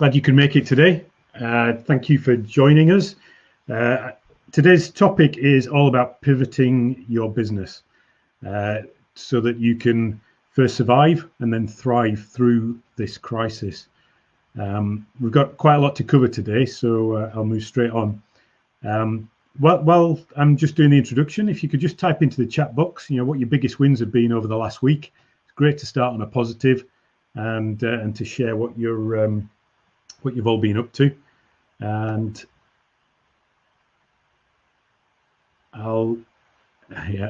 Glad you could make it today. Thank you for joining us. Today's topic is all about pivoting your business so that you can first survive and then thrive through this crisis. We've got quite a lot to cover today, so I'll move straight on. While I'm just doing the introduction, if you could just type into the chat box, what your biggest wins have been over the last week. It's great to start on a positive and to share what you've all been up to. And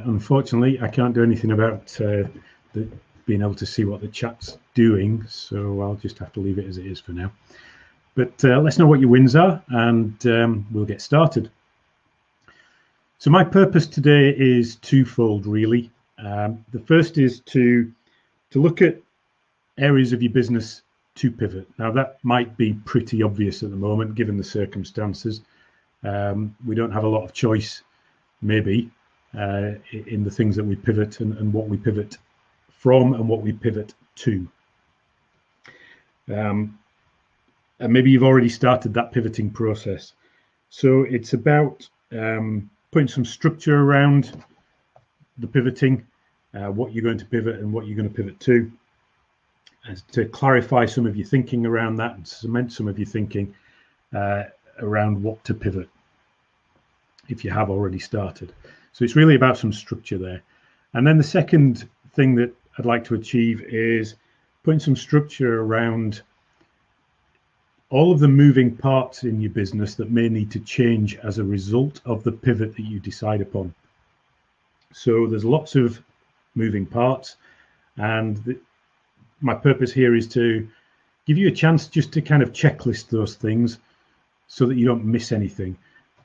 unfortunately, I can't do anything about being able to see what the chat's doing, so I'll just have to leave it as it is for now. But let's know what your wins are, and we'll get started. So my purpose today is twofold, really. The first is to look at areas of your business to pivot. Now, that might be pretty obvious at the moment, given the circumstances. We don't have a lot of choice, maybe, in the things that we pivot and what we pivot from and what we pivot to. And maybe you've already started that pivoting process. So it's about putting some structure around the pivoting, what you're going to pivot and what you're going to pivot to, and to clarify some of your thinking around that and cement some of your thinking around what to pivot if you have already started. So it's really about some structure there. And then the second thing that I'd like to achieve is putting some structure around all of the moving parts in your business that may need to change as a result of the pivot that you decide upon. So there's lots of moving parts, and my purpose here is to give you a chance just to kind of checklist those things so that you don't miss anything.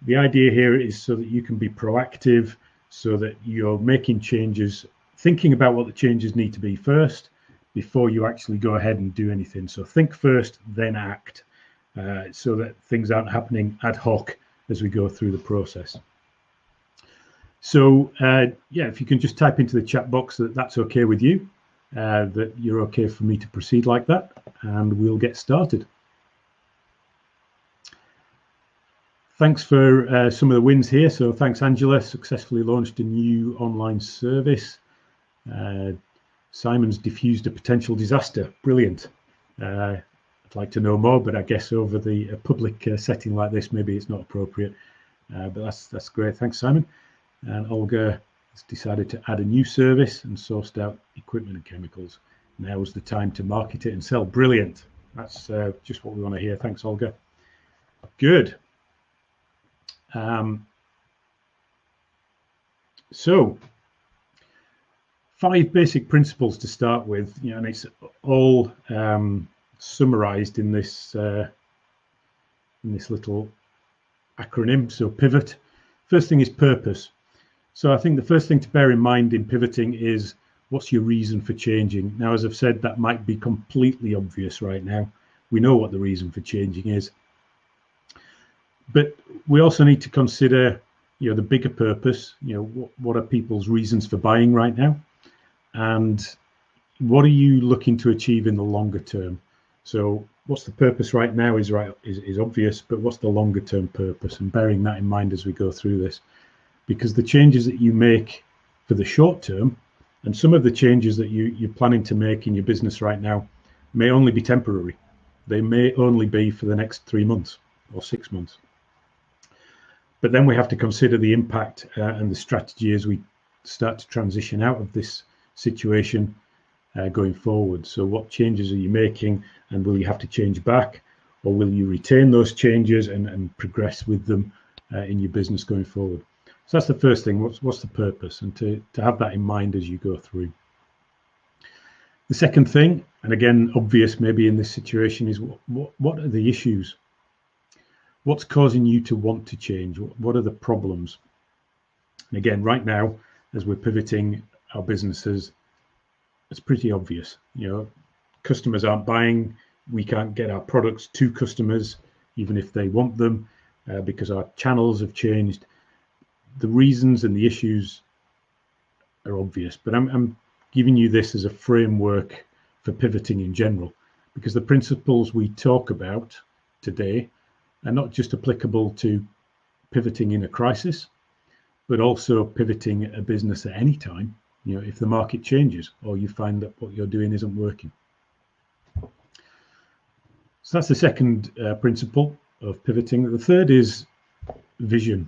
The idea here is so that you can be proactive, so that you're making changes, thinking about what the changes need to be first before you actually go ahead and do anything. So think first, then act, so that things aren't happening ad hoc as we go through the process. So if you can just type into the chat box that that's okay with you, that you're okay for me to proceed like that, and we'll get started. Thanks for some of the wins here. So thanks, Angela. Successfully launched a new online service. Simon's diffused a potential disaster. Brilliant. I'd like to know more, but I guess over the public setting like this, maybe it's not appropriate. But that's great. Thanks, Simon. And Olga has decided to add a new service and sourced out equipment and chemicals. Now is the time to market it and sell. Brilliant. That's just what we want to hear. Thanks, Olga. Good. So 5 basic principles to start with, and it's all summarized in this little acronym. So pivot. First thing is purpose. So I think the first thing to bear in mind in pivoting is, what's your reason for changing? Now, as I've said, that might be completely obvious right now. We know what the reason for changing is. But we also need to consider, the bigger purpose. What are people's reasons for buying right now? And what are you looking to achieve in the longer term? So what's the purpose right now is obvious, but what's the longer term purpose? And bearing that in mind as we go through this. Because the changes that you make for the short term, and some of the changes that you're planning to make in your business right now, may only be temporary. They may only be for the next 3 months or 6 months. But then we have to consider the impact and the strategy as we start to transition out of this situation going forward. So what changes are you making, and will you have to change back, or will you retain those changes and progress with them in your business going forward? So that's the first thing. What's the purpose? And to have that in mind as you go through. The second thing, and again, obvious maybe in this situation, is what are the issues? What's causing you to want to change? What are the problems? And again, right now, as we're pivoting our businesses, it's pretty obvious. Customers aren't buying. We can't get our products to customers, even if they want them, because our channels have changed. The reasons and the issues are obvious, but I'm giving you this as a framework for pivoting in general, because the principles we talk about today are not just applicable to pivoting in a crisis, but also pivoting a business at any time, if the market changes or you find that what you're doing isn't working. So that's the second principle of pivoting. The third is vision.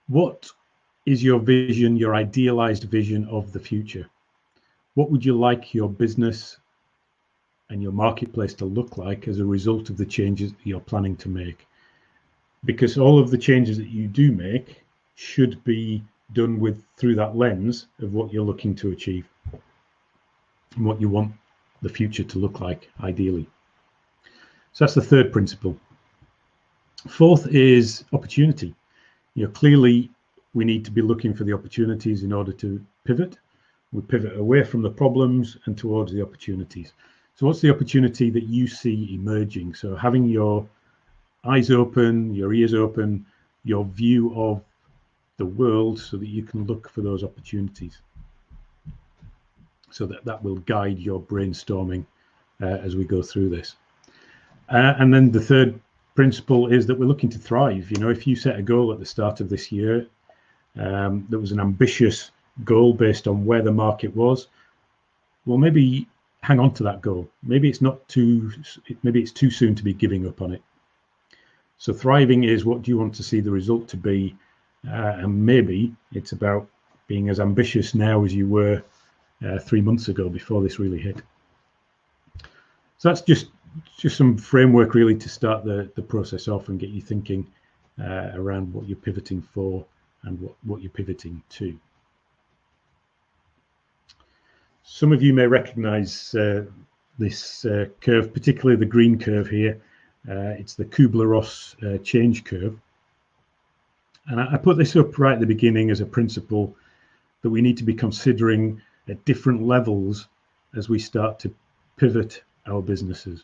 What is your vision, your idealized vision of the future? What would you like your business and your marketplace to look like as a result of the changes that you're planning to make? Because all of the changes that you do make should be done through that lens of what you're looking to achieve and what you want the future to look like, ideally. So that's the third principle. Fourth is opportunity. Clearly we need to be looking for the opportunities in order to pivot. We pivot away from the problems and towards the opportunities. So what's the opportunity that you see emerging? So having your eyes open, your ears open, your view of the world so that you can look for those opportunities. So that will guide your brainstorming as we go through this. And then the third principle is that we're looking to thrive. If you set a goal at the start of this year that was an ambitious goal based on where the market was, well, maybe hang on to that goal. Maybe it's too soon to be giving up on it. So thriving is, what do you want to see the result to be? And maybe it's about being as ambitious now as you were 3 months ago before this really hit. So that's just some framework really to start the process off and get you thinking around what you're pivoting for and what you're pivoting to. Some of you may recognize this curve, particularly the green curve here. It's the Kubler-Ross change curve. And I put this up right at the beginning as a principle that we need to be considering at different levels as we start to pivot our businesses.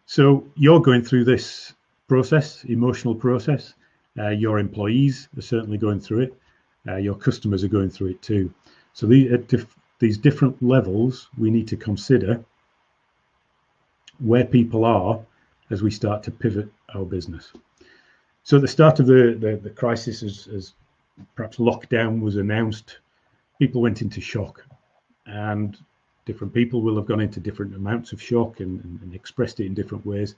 So you're going through this process, emotional process. Your employees are certainly going through it. Your customers are going through it too. So these different levels, we need to consider where people are as we start to pivot our business. So at the start of the crisis, as perhaps lockdown was announced, people went into shock, and different people will have gone into different amounts of shock and expressed it in different ways.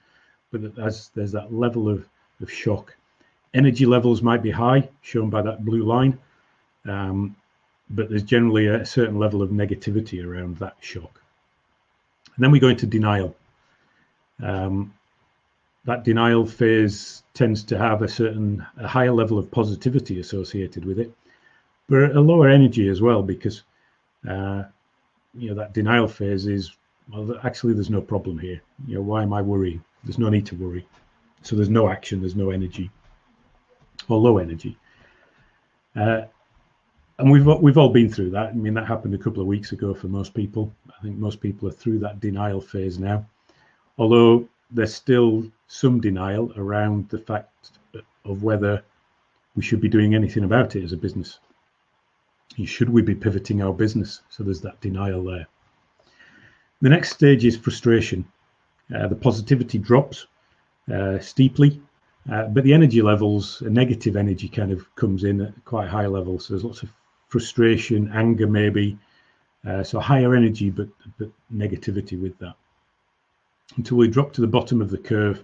But as there's that level of shock, energy levels might be high, shown by that blue line, but there's generally a certain level of negativity around that shock. And then we go into denial. That denial phase tends to have a higher level of positivity associated with it, but a lower energy as well, because that denial phase is, well, actually there's no problem here. Why am I worrying? There's no need to worry. So there's no action, there's no energy, or low energy. And we've all been through that. I mean, that happened a couple of weeks ago for most people. I think most people are through that denial phase now, although there's still some denial around the fact of whether we should be doing anything about it as a business. Should we be pivoting our business? So there's that denial there. The next stage is frustration. The positivity drops steeply, but the energy levels, a negative energy kind of comes in at quite high levels. So there's lots of frustration, anger maybe, so higher energy, but negativity with that, until we drop to the bottom of the curve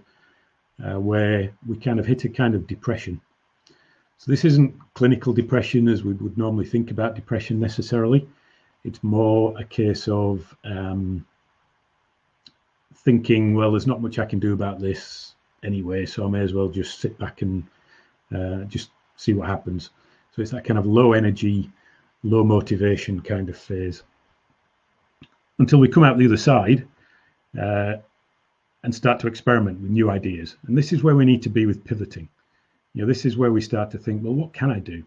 where we kind of hit a kind of depression. So this isn't clinical depression as we would normally think about depression necessarily. It's more a case of thinking, well, there's not much I can do about this anyway, so I may as well just sit back and just see what happens. So it's that kind of low energy, low motivation kind of phase, until we come out the other side and start to experiment with new ideas. And this is where we need to be with pivoting. This is where we start to think, well, what can I do?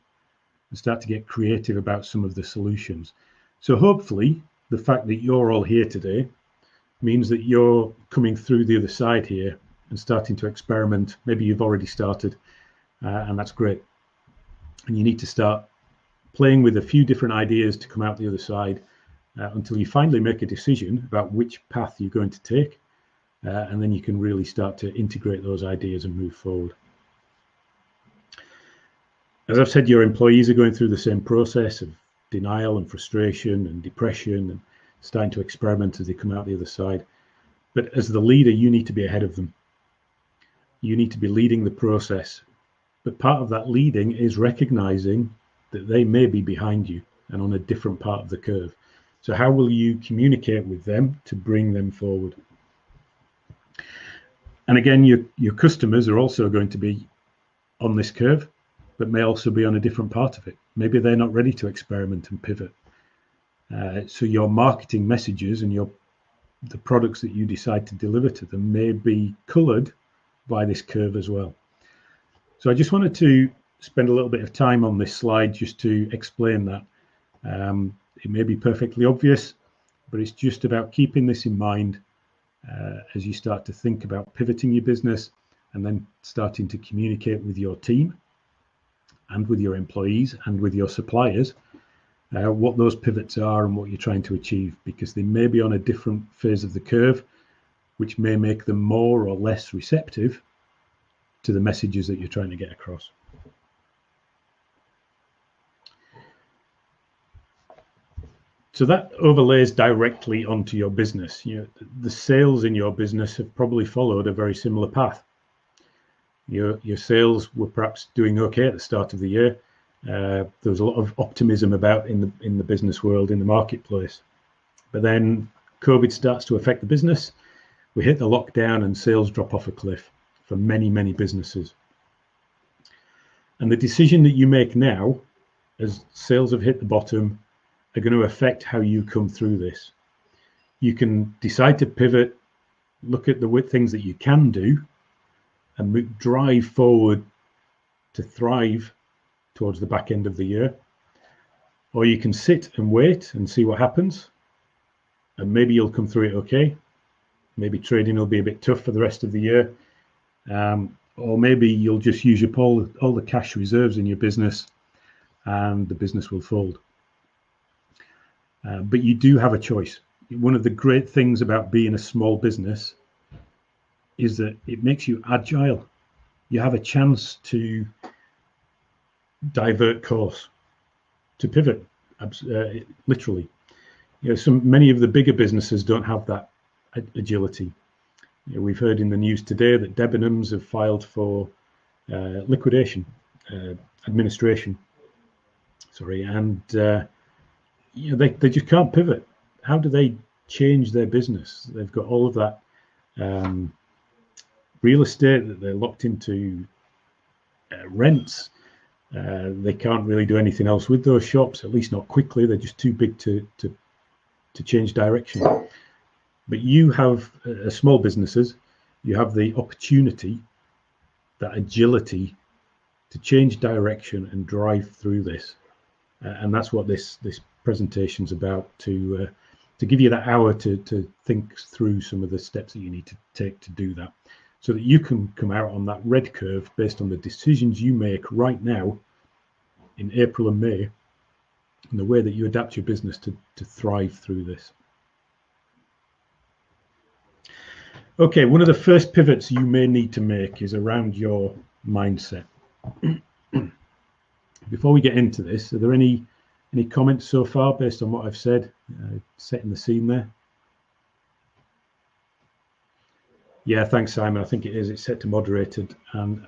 And start to get creative about some of the solutions. So hopefully the fact that you're all here today means that you're coming through the other side here and starting to experiment. Maybe you've already started, and that's great. And you need to start playing with a few different ideas to come out the other side until you finally make a decision about which path you're going to take, and then you can really start to integrate those ideas and move forward. As I've said, your employees are going through the same process of denial and frustration and depression and starting to experiment as they come out the other side. But as the leader, you need to be ahead of them. You need to be leading the process. But part of that leading is recognizing that they may be behind you and on a different part of the curve. So how will you communicate with them to bring them forward? And again, your customers are also going to be on this curve, but may also be on a different part of it. Maybe they're not ready to experiment and pivot. So your marketing messages and the products that you decide to deliver to them may be colored by this curve as well. So I just wanted to spend a little bit of time on this slide just to explain that. It may be perfectly obvious, but it's just about keeping this in mind as you start to think about pivoting your business and then starting to communicate with your team and with your employees and with your suppliers what those pivots are and what you're trying to achieve, because they may be on a different phase of the curve, which may make them more or less receptive to the messages that you're trying to get across. So that overlays directly onto your business. The sales in your business have probably followed a very similar path. Your sales were perhaps doing okay at the start of the year. There was a lot of optimism about in the business world, in the marketplace. But then COVID starts to affect the business. We hit the lockdown and sales drop off a cliff for many, many businesses. And the decision that you make now, as sales have hit the bottom, are going to affect how you come through this. You can decide to pivot, look at the things that you can do, and drive forward to thrive towards the back end of the year. Or you can sit and wait and see what happens, and maybe you'll come through it okay. Maybe trading will be a bit tough for the rest of the year. Or maybe you'll just use up all the cash reserves in your business and the business will fold. But you do have a choice. One of the great things about being a small business is that it makes you agile. You have a chance to divert course, to pivot, literally. Many of the bigger businesses don't have that agility. We've heard in the news today that Debenhams have filed for liquidation, administration. And they just can't pivot. How do they change their business? They've got all of that real estate that they're locked into rents. They can't really do anything else with those shops, at least not quickly. They're just too big to change direction. But you have, as small businesses, you have the opportunity, that agility to change direction and drive through this. And that's what this presentation's about, to give you that hour to think through some of the steps that you need to take to do that, so that you can come out on that red curve based on the decisions you make right now in April and May, and the way that you adapt your business to thrive through this. Okay, one of the first pivots you may need to make is around your mindset. Before we get into this, are there any comments so far based on what I've said, setting the scene there? Yeah, thanks, Simon. I think it is. It's set to moderated, and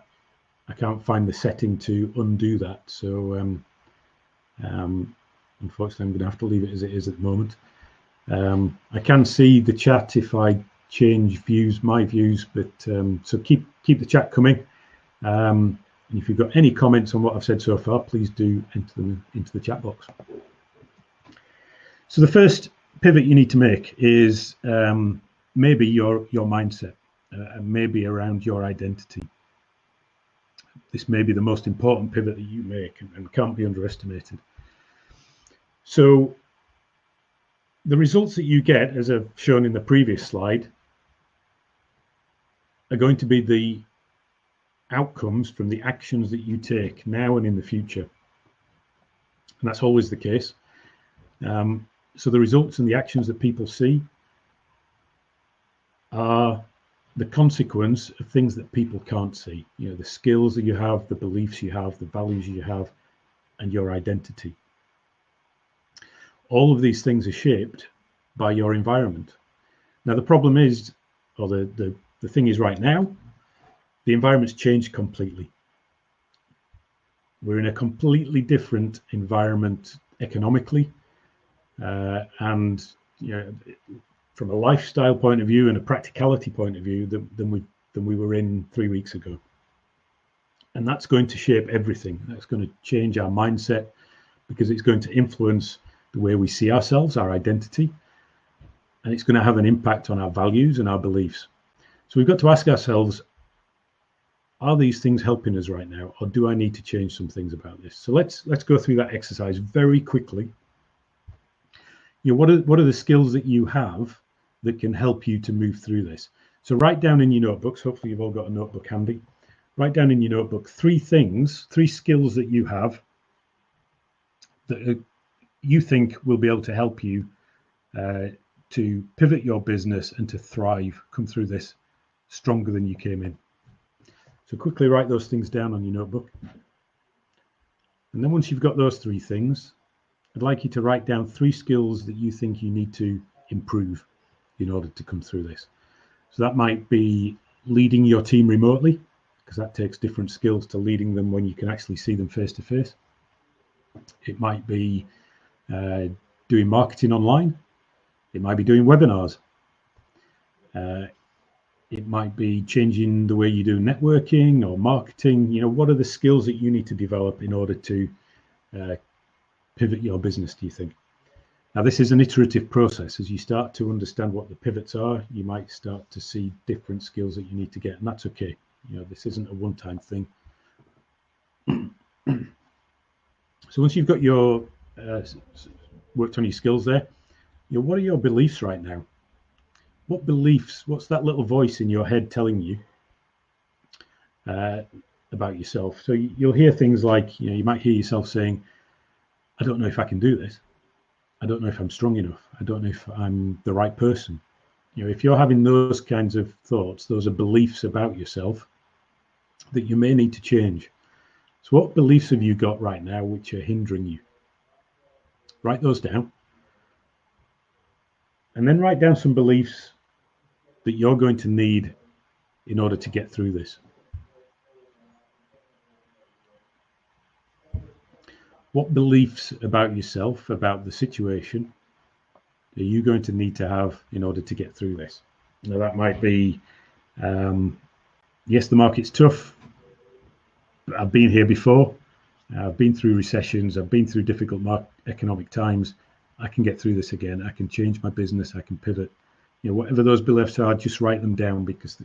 I can't find the setting to undo that. So unfortunately, I'm going to have to leave it as it is at the moment. I can see the chat if I change my views, but so keep the chat coming. And if you've got any comments on what I've said so far, please do enter them into the chat box. So the first pivot you need to make is maybe your mindset, and maybe around your identity. This may be the most important pivot that you make and can't be underestimated. So the results that you get, as I've shown in the previous slide, are going to be the outcomes from the actions that you take now and in the future. And that's always the case. So the results and the actions that people see are the consequence of things that people can't see. You know, the skills that you have, the beliefs you have, the values you have, and your identity. All of these things are shaped by your environment. Now, the problem is, or the thing is right now, the environment's changed completely. We're in a completely different environment economically, and you know, from a lifestyle point of view and a practicality point of view than we were in 3 weeks ago. And that's going to shape everything. That's going to change our mindset, because it's going to influence the way we see ourselves, our identity, and it's going to have an impact on our values and our beliefs. So we've got to ask ourselves, are these things helping us right now, or do I need to change some things about this? So let's go through that exercise very quickly. You know, what are the skills that you have that can help you to move through this? So write down in your notebooks, hopefully you've all got a notebook handy. Write down in your notebook 3 skills that you have that you think will be able to help you to pivot your business and to thrive, come through this stronger than you came in. So quickly write those things down on your notebook. And then once you've got those 3 things, I'd like you to write down 3 skills that you think you need to improve in order to come through this. So that might be leading your team remotely, because that takes different skills to leading them when you can actually see them face to face. It might be doing marketing online. It might be doing webinars. It might be changing the way you do networking or marketing. You know, what are the skills that you need to develop in order to pivot your business, do you think? Now, this is an iterative process. As you start to understand what the pivots are, you might start to see different skills that you need to get, and that's okay. You know, this isn't a one-time thing. So once you've got your worked on your skills there, you know, what are your beliefs right now? What beliefs, what's that little voice in your head telling you about yourself? So you'll hear things like, you know, you might hear yourself saying, I don't know if I can do this. I don't know if I'm strong enough. I don't know if I'm the right person. You know, if you're having those kinds of thoughts, those are beliefs about yourself that you may need to change. So what beliefs have you got right now which are hindering you? Write those down. And then write down some beliefs that you're going to need in order to get through this. What beliefs about yourself, about the situation, are you going to need to have in order to get through this? Now, that might be, yes, the market's tough. But I've been here before. I've been through recessions. I've been through difficult economic times. I can get through this again. I can change my business. I can pivot. You know, whatever those beliefs are, just write them down, because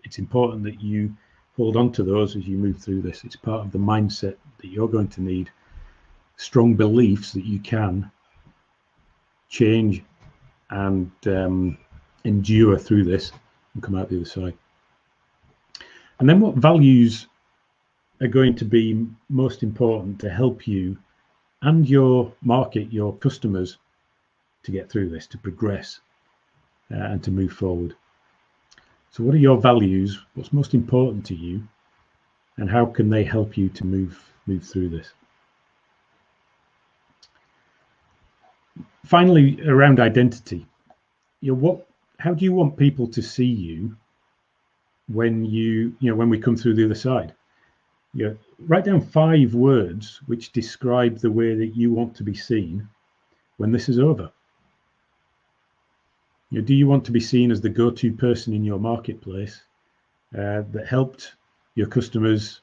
it's important that you hold on to those as you move through this. It's part of the mindset that you're going to need. Strong beliefs that you can change and endure through this and come out the other side. And then what values are going to be most important to help you and your market, your customers, to get through this, to progress and to move forward? So what are your values? What's most important to you? And how can they help you to move through this? Finally, around identity, you know, how do you want people to see you when when we come through the other side? You know, write down 5 words which describe the way that you want to be seen when this is over. You know, do you want to be seen as the go-to person in your marketplace that helped your customers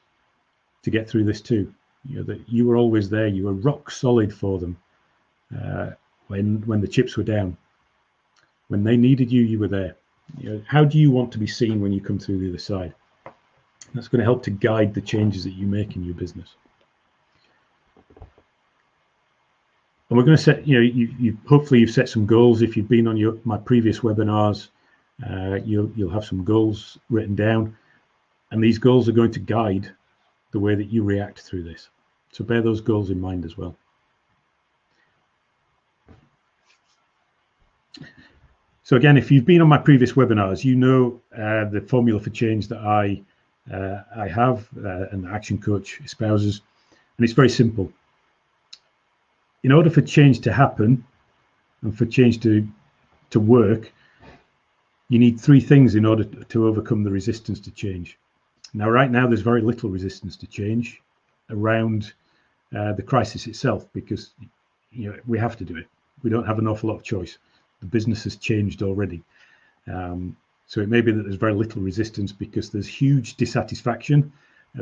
to get through this too? You know, that you were always there, you were rock solid for them when the chips were down. When they needed you, you were there. You know, how do you want to be seen when you come through the other side? That's going to help to guide the changes that you make in your business. And we're going to set, you know, hopefully you've set some goals. If you've been on my previous webinars, you'll have some goals written down, and these goals are going to guide the way that you react through this. So bear those goals in mind as well. So again, if you've been on my previous webinars, you know the formula for change that I have and the action coach espouses, and it's very simple. In order for change to happen and for change to work, you need three things in order to overcome the resistance to change. Now, right now, there's very little resistance to change around the crisis itself because we have to do it. We don't have an awful lot of choice. The business has changed already. So it may be that there's very little resistance because there's huge dissatisfaction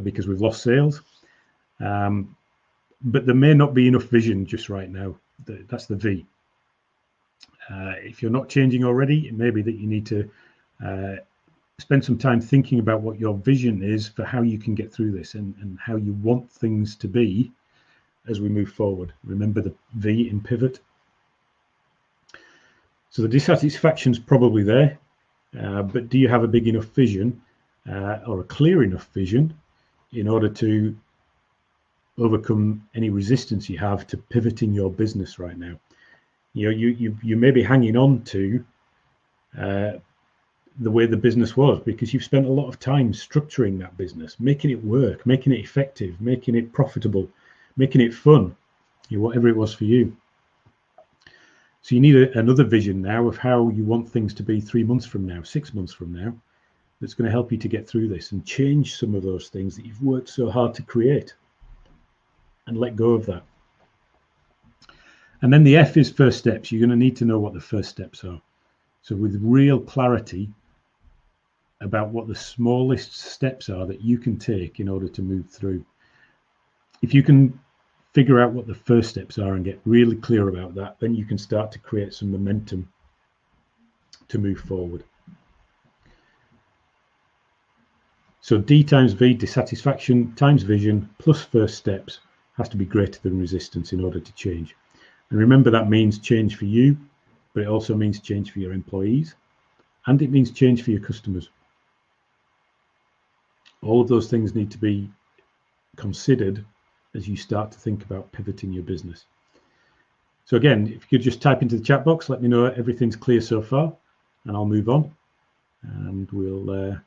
because we've lost sales. But there may not be enough vision just right now. That's the V. If you're not changing already, it may be that you need to spend some time thinking about what your vision is for how you can get through this and how you want things to be as we move forward. Remember the V in pivot. So the dissatisfaction's probably there, but do you have a big enough vision or a clear enough vision in order to overcome any resistance you have to pivoting your business right now? You may be hanging on to the way the business was because you've spent a lot of time structuring that business, making it work, making it effective, making it profitable, making it fun, whatever it was for you. So you need another vision now of how you want things to be 3 months from now, 6 months from now, that's going to help you to get through this and change some of those things that you've worked so hard to create and let go of that. And then the F is first steps. You're going to need to know what the first steps are. So with real clarity about what the smallest steps are that you can take in order to move through. If you can figure out what the first steps are and get really clear about that, then you can start to create some momentum to move forward. So D times V, dissatisfaction times vision plus first steps has to be greater than resistance in order to change. And remember, that means change for you, but it also means change for your employees, and it means change for your customers. All of those things need to be considered as you start to think about pivoting your business. So again, if you could just type into the chat box, let me know everything's clear so far, and I'll move on, and we'll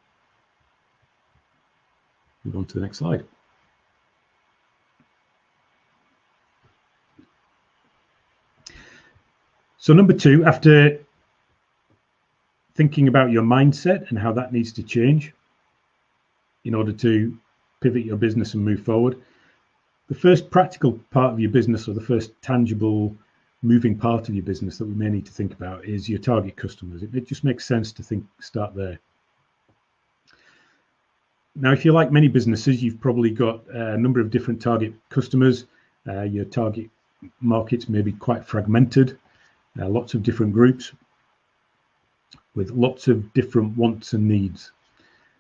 move on to the next slide. So number two, after thinking about your mindset and how that needs to change in order to pivot your business and move forward, the first practical part of your business, or the first tangible moving part of your business that we may need to think about, is your target customers. It just makes sense to start there. Now, if you're like many businesses, you've probably got a number of different target customers. Your target markets may be quite fragmented, lots of different groups with lots of different wants and needs.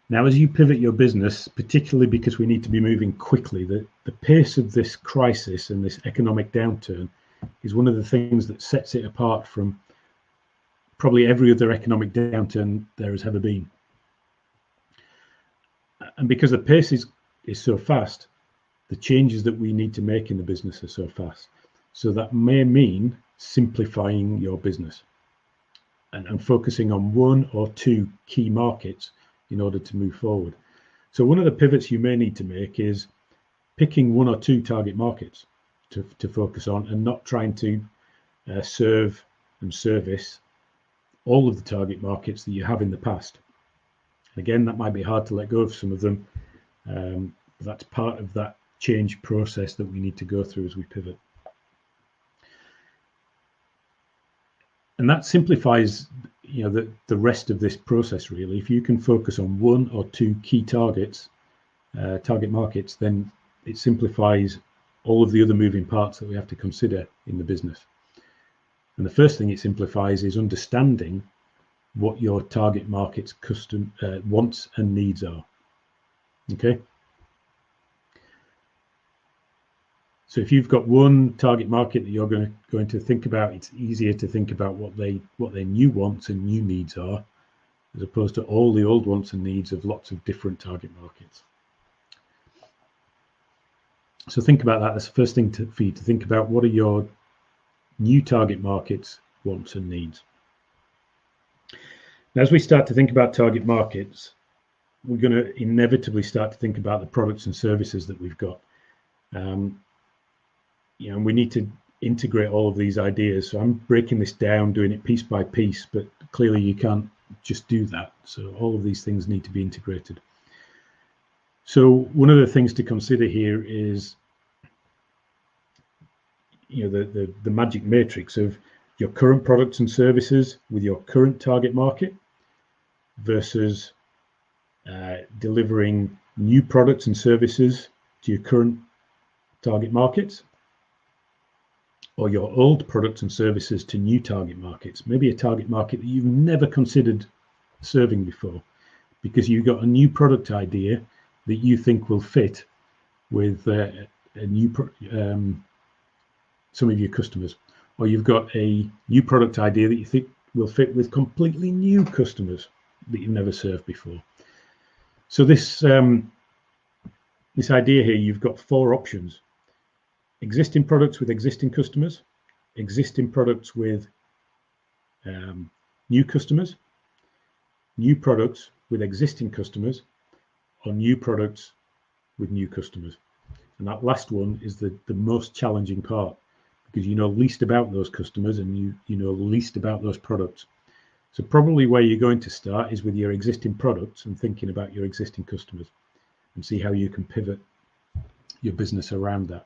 Now, as you pivot your business, particularly because we need to be moving quickly, the pace of this crisis and this economic downturn is one of the things that sets it apart from probably every other economic downturn there has ever been. And because the pace is so fast, the changes that we need to make in the business are so fast. So that may mean simplifying your business and focusing on one or two key markets in order to move forward. So one of the pivots you may need to make is picking one or two target markets to focus on, and not trying to serve and service all of the target markets that you have in the past. Again, that might be hard to let go of some of them. That's part of that change process that we need to go through as we pivot. And that simplifies the rest of this process, really. If you can focus on one or two key target markets, then it simplifies all of the other moving parts that we have to consider in the business. And the first thing it simplifies is understanding what your target market's custom wants and needs are. Okay. So if you've got one target market that you're going to think about, it's easier to think about what their new wants and new needs are, as opposed to all the old wants and needs of lots of different target markets. So think about that. That's the first thing for you to think about. What are your new target markets' wants and needs? As we start to think about target markets, we're going to inevitably start to think about the products and services that we've got. And we need to integrate all of these ideas. So I'm breaking this down, doing it piece by piece, but clearly you can't just do that. So all of these things need to be integrated. So one of the things to consider here is, the magic matrix of your current products and services with your current target market versus delivering new products and services to your current target markets, or your old products and services to new target markets, maybe a target market that you've never considered serving before, because you've got a new product idea that you think will fit with some of your customers, or you've got a new product idea that you think will fit with completely new customers that you've never served before. So this idea here, you've got 4 options: existing products with existing customers, existing products with new customers, new products with existing customers, or new products with new customers. And that last one is the most challenging part, because you know least about those customers and you know least about those products. So probably where you're going to start is with your existing products and thinking about your existing customers and see how you can pivot your business around that.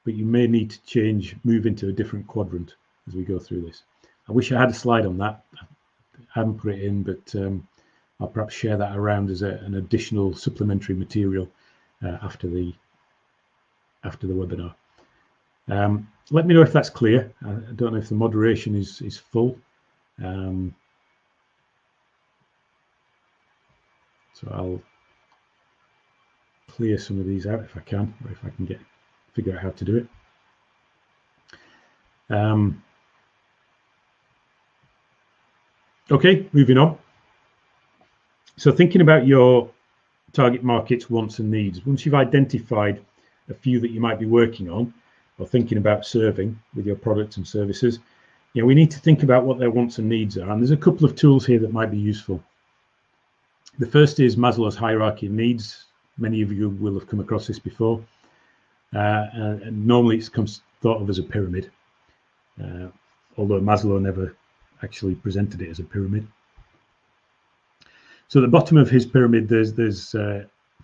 But you may need to move into a different quadrant as we go through this. I wish I had a slide on that. I haven't put it in, but I'll perhaps share that around as an additional supplementary material after the webinar. Let me know if that's clear. I don't know if the moderation is full. So I'll clear some of these out if I can, or if I can figure out how to do it. Okay, moving on. So thinking about your target markets, wants and needs. Once you've identified a few that you might be working on or thinking about serving with your products and services, we need to think about what their wants and needs are. And there's a couple of tools here that might be useful. The first is Maslow's hierarchy of needs. Many of you will have come across this before. And normally it's thought of as a pyramid, although Maslow never actually presented it as a pyramid. So at the bottom of his pyramid, there's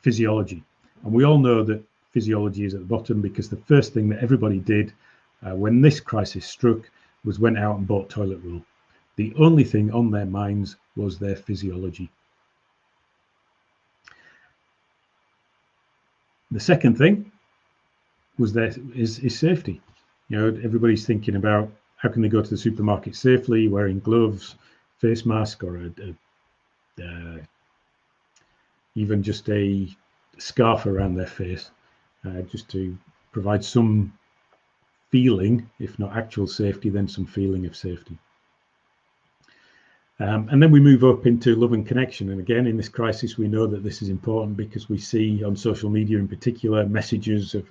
physiology. And we all know that physiology is at the bottom because the first thing that everybody did when this crisis struck was went out and bought toilet roll. The only thing on their minds was their physiology. The second thing is safety. Everybody's thinking about how can they go to the supermarket safely, wearing gloves, face mask, or even just a scarf around their face, just to provide some feeling, if not actual safety, then some feeling of safety. And then we move up into love and connection. And again, in this crisis, we know that this is important because we see on social media in particular messages of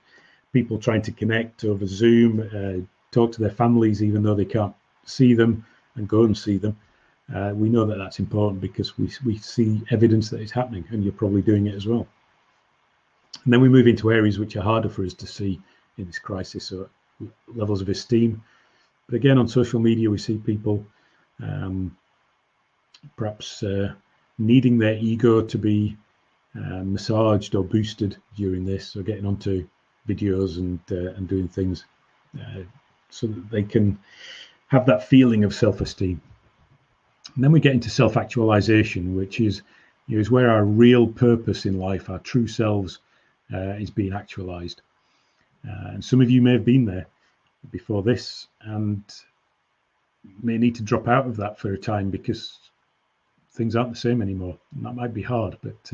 people trying to connect over Zoom, talk to their families, even though they can't see them, and go and see them. We know that that's important because we see evidence that it's happening, and you're probably doing it as well. And then we move into areas which are harder for us to see in this crisis, so levels of esteem. But again, on social media, we see people perhaps needing their ego to be massaged or boosted during this, so getting onto videos and doing things so that they can have that feeling of self-esteem. And then we get into self-actualization, which is where our real purpose in life, our true selves, is being actualized. And some of you may have been there before this and may need to drop out of that for a time because things aren't the same anymore. And that might be hard, but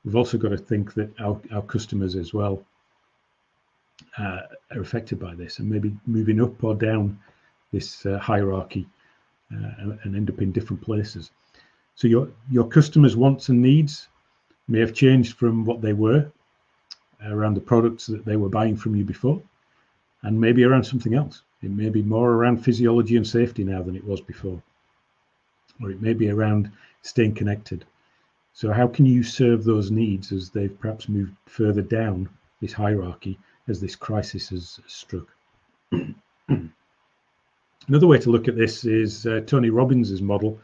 we've also got to think that our customers as well are affected by this, and maybe moving up or down this hierarchy and end up in different places. So your customers' wants and needs may have changed from what they were around the products that they were buying from you before, and maybe around something else. It may be more around physiology and safety now than it was before. or it may be around staying connected. So how can you serve those needs as they've perhaps moved further down this hierarchy as this crisis has struck? Another way to look at this is Tony Robbins's model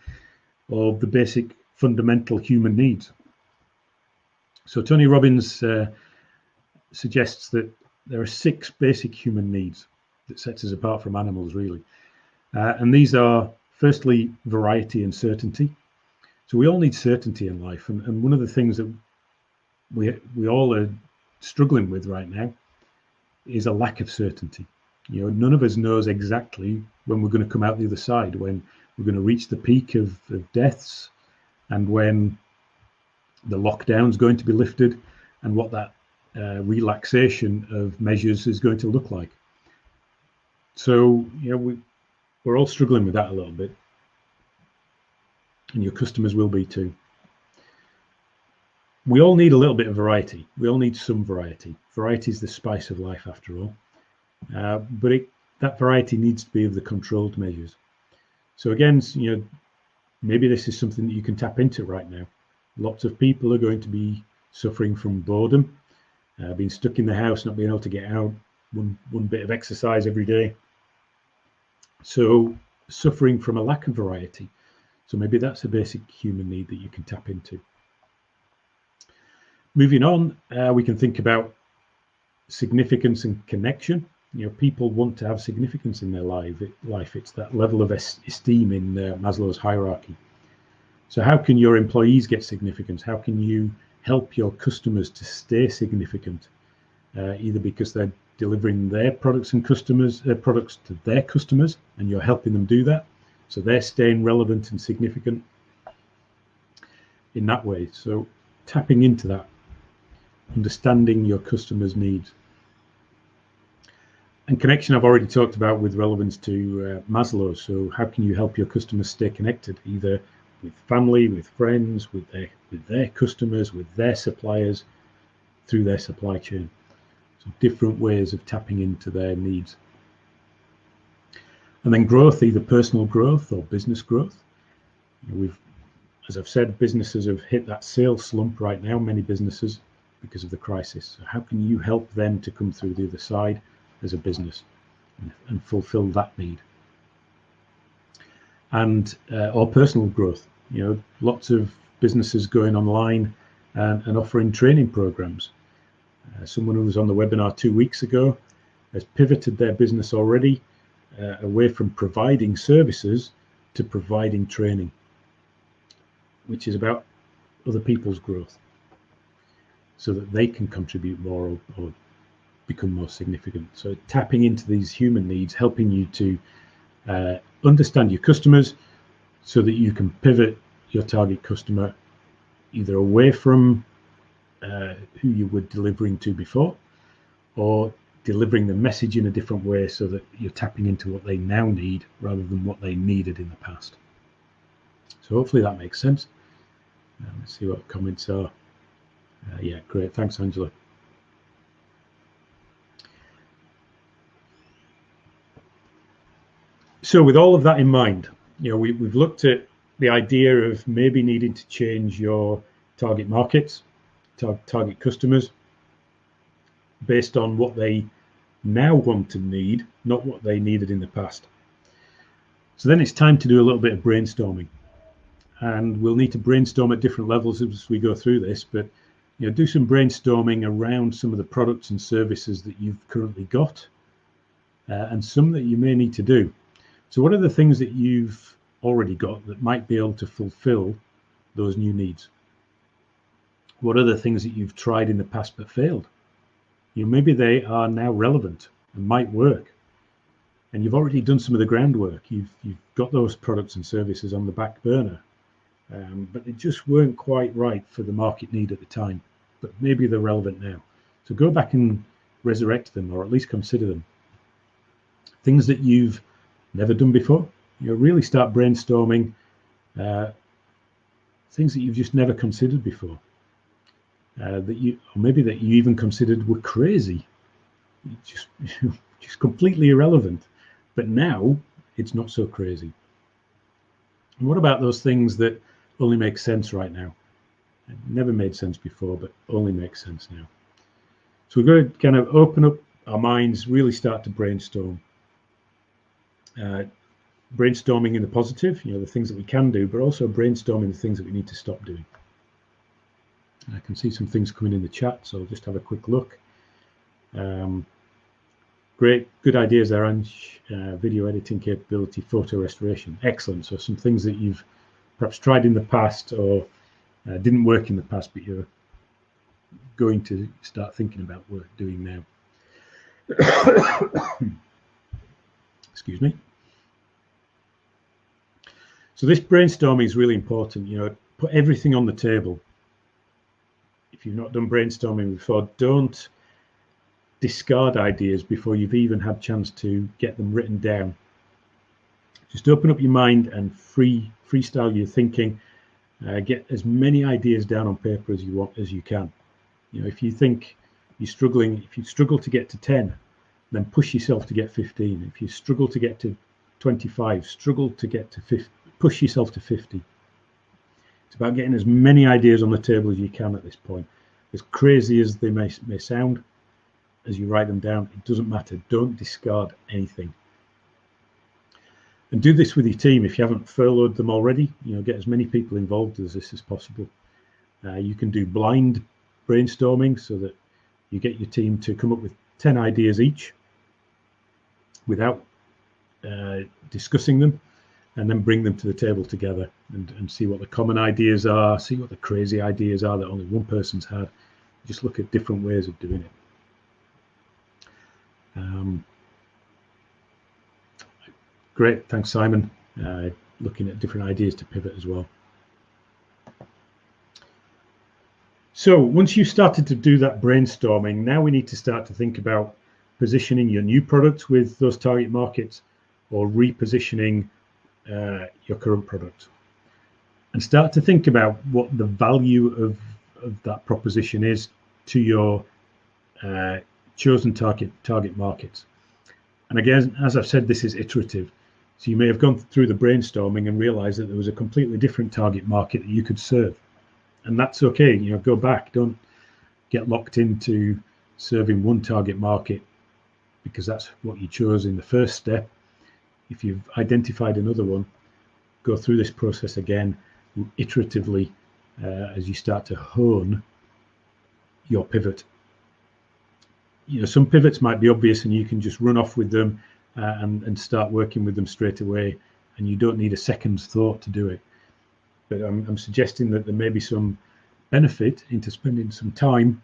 of the basic fundamental human needs. So Tony Robbins suggests that there are 6 basic human needs that sets us apart from animals, really. And these are, firstly, variety and certainty. So we all need certainty in life. And one of the things that we all are struggling with right now is a lack of certainty. None of us knows exactly when we're going to come out the other side, when we're going to reach the peak of deaths, and when the lockdown is going to be lifted, and what that relaxation of measures is going to look like. So, we're all struggling with that a little bit, and your customers will be too. We all need a little bit of variety. We all need some variety. Variety is the spice of life, after all. But that variety needs to be of the controlled measures. So again, maybe this is something that you can tap into right now. Lots of people are going to be suffering from boredom, being stuck in the house, not being able to get out, one bit of exercise every day. So suffering from a lack of variety. So maybe that's a basic human need that you can tap into. Moving on, we can think about significance and connection. People want to have significance in their life. It's that level of esteem in Maslow's hierarchy. So how can your employees get significance? How can you help your customers to stay significant? Either because they're delivering their products to their customers, and you're helping them do that, so they're staying relevant and significant in that way. So tapping into that, understanding your customers' needs. And connection I've already talked about with relevance to Maslow. So how can you help your customers stay connected, either with family, with friends, with their customers, with their suppliers, through their supply chain? So different ways of tapping into their needs. And then growth, either personal growth or business growth. As I've said, businesses have hit that sales slump right now, many businesses, because of the crisis. So how can you help them to come through the other side as a business and fulfill that need? And or personal growth. Lots of businesses going online and offering training programs. Someone who was on the webinar 2 weeks ago has pivoted their business already away from providing services to providing training, which is about other people's growth, so that they can contribute more or become more significant. So tapping into these human needs, helping you to understand your customers so that you can pivot your target customer either away from who you were delivering to before, or delivering the message in a different way so that you're tapping into what they now need rather than what they needed in the past. So hopefully that makes sense. Let's see what comments are. Yeah, great. Thanks, Angela. So with all of that in mind, we've looked at the idea of maybe needing to change your target markets, target customers, based on what they now want to need, not what they needed in the past. So then it's time to do a little bit of brainstorming. And we'll need to brainstorm at different levels as we go through this, but do some brainstorming around some of the products and services that you've currently got, and some that you may need to do. So what are the things that you've already got that might be able to fulfill those new needs? What are the things that you've tried in the past but failed? Maybe they are now relevant and might work, and you've already done some of the groundwork. You've got those products and services on the back burner, but they just weren't quite right for the market need at the time, but maybe they're relevant now. So go back and resurrect them, or at least consider them. Things that you've never done before. Really start brainstorming things that you've just never considered before. That you even considered were crazy, just completely irrelevant, but now it's not so crazy. And what about those things that only make sense right now? It never made sense before, but only makes sense now. So we're going to kind of open up our minds, really start to brainstorm. Brainstorming in the positive, the things that we can do, but also brainstorming the things that we need to stop doing. I can see some things coming in the chat, so I'll just have a quick look. Great, good ideas there, Ange. Video editing capability, photo restoration, excellent. So some things that you've perhaps tried in the past or didn't work in the past, but you're going to start thinking about doing now. Excuse me. So this brainstorming is really important. Put everything on the table. If you've not done brainstorming before, don't discard ideas before you've even had a chance to get them written down. Just open up your mind and freestyle your thinking. Get as many ideas down on paper as you can. If you think you're struggling, if you struggle to get to 10, then push yourself to get 15. If you struggle to get to 25, struggle to get to 50, push yourself to 50. It's about getting as many ideas on the table as you can at this point. As crazy as they may sound, as you write them down, it doesn't matter. Don't discard anything. And do this with your team. If you haven't furloughed them already, get as many people involved as this as possible. You can do blind brainstorming so that you get your team to come up with 10 ideas each without discussing them, and then bring them to the table together and see what the common ideas are, see what the crazy ideas are that only one person's had. Just look at different ways of doing it. Great, thanks, Simon. Looking at different ideas to pivot as well. So once you've started to do that brainstorming, now we need to start to think about positioning your new products with those target markets, or repositioning your current product, and start to think about what the value of that proposition is to your chosen target markets. And again, as I've said, this is iterative. So you may have gone through the brainstorming and realized that there was a completely different target market that you could serve. And that's okay. Go back. Don't get locked into serving one target market because that's what you chose in the first step. If you've identified another one, go through this process again iteratively as you start to hone your pivot. Some pivots might be obvious and you can just run off with them and start working with them straight away, and you don't need a second's thought to do it. But I'm suggesting that there may be some benefit into spending some time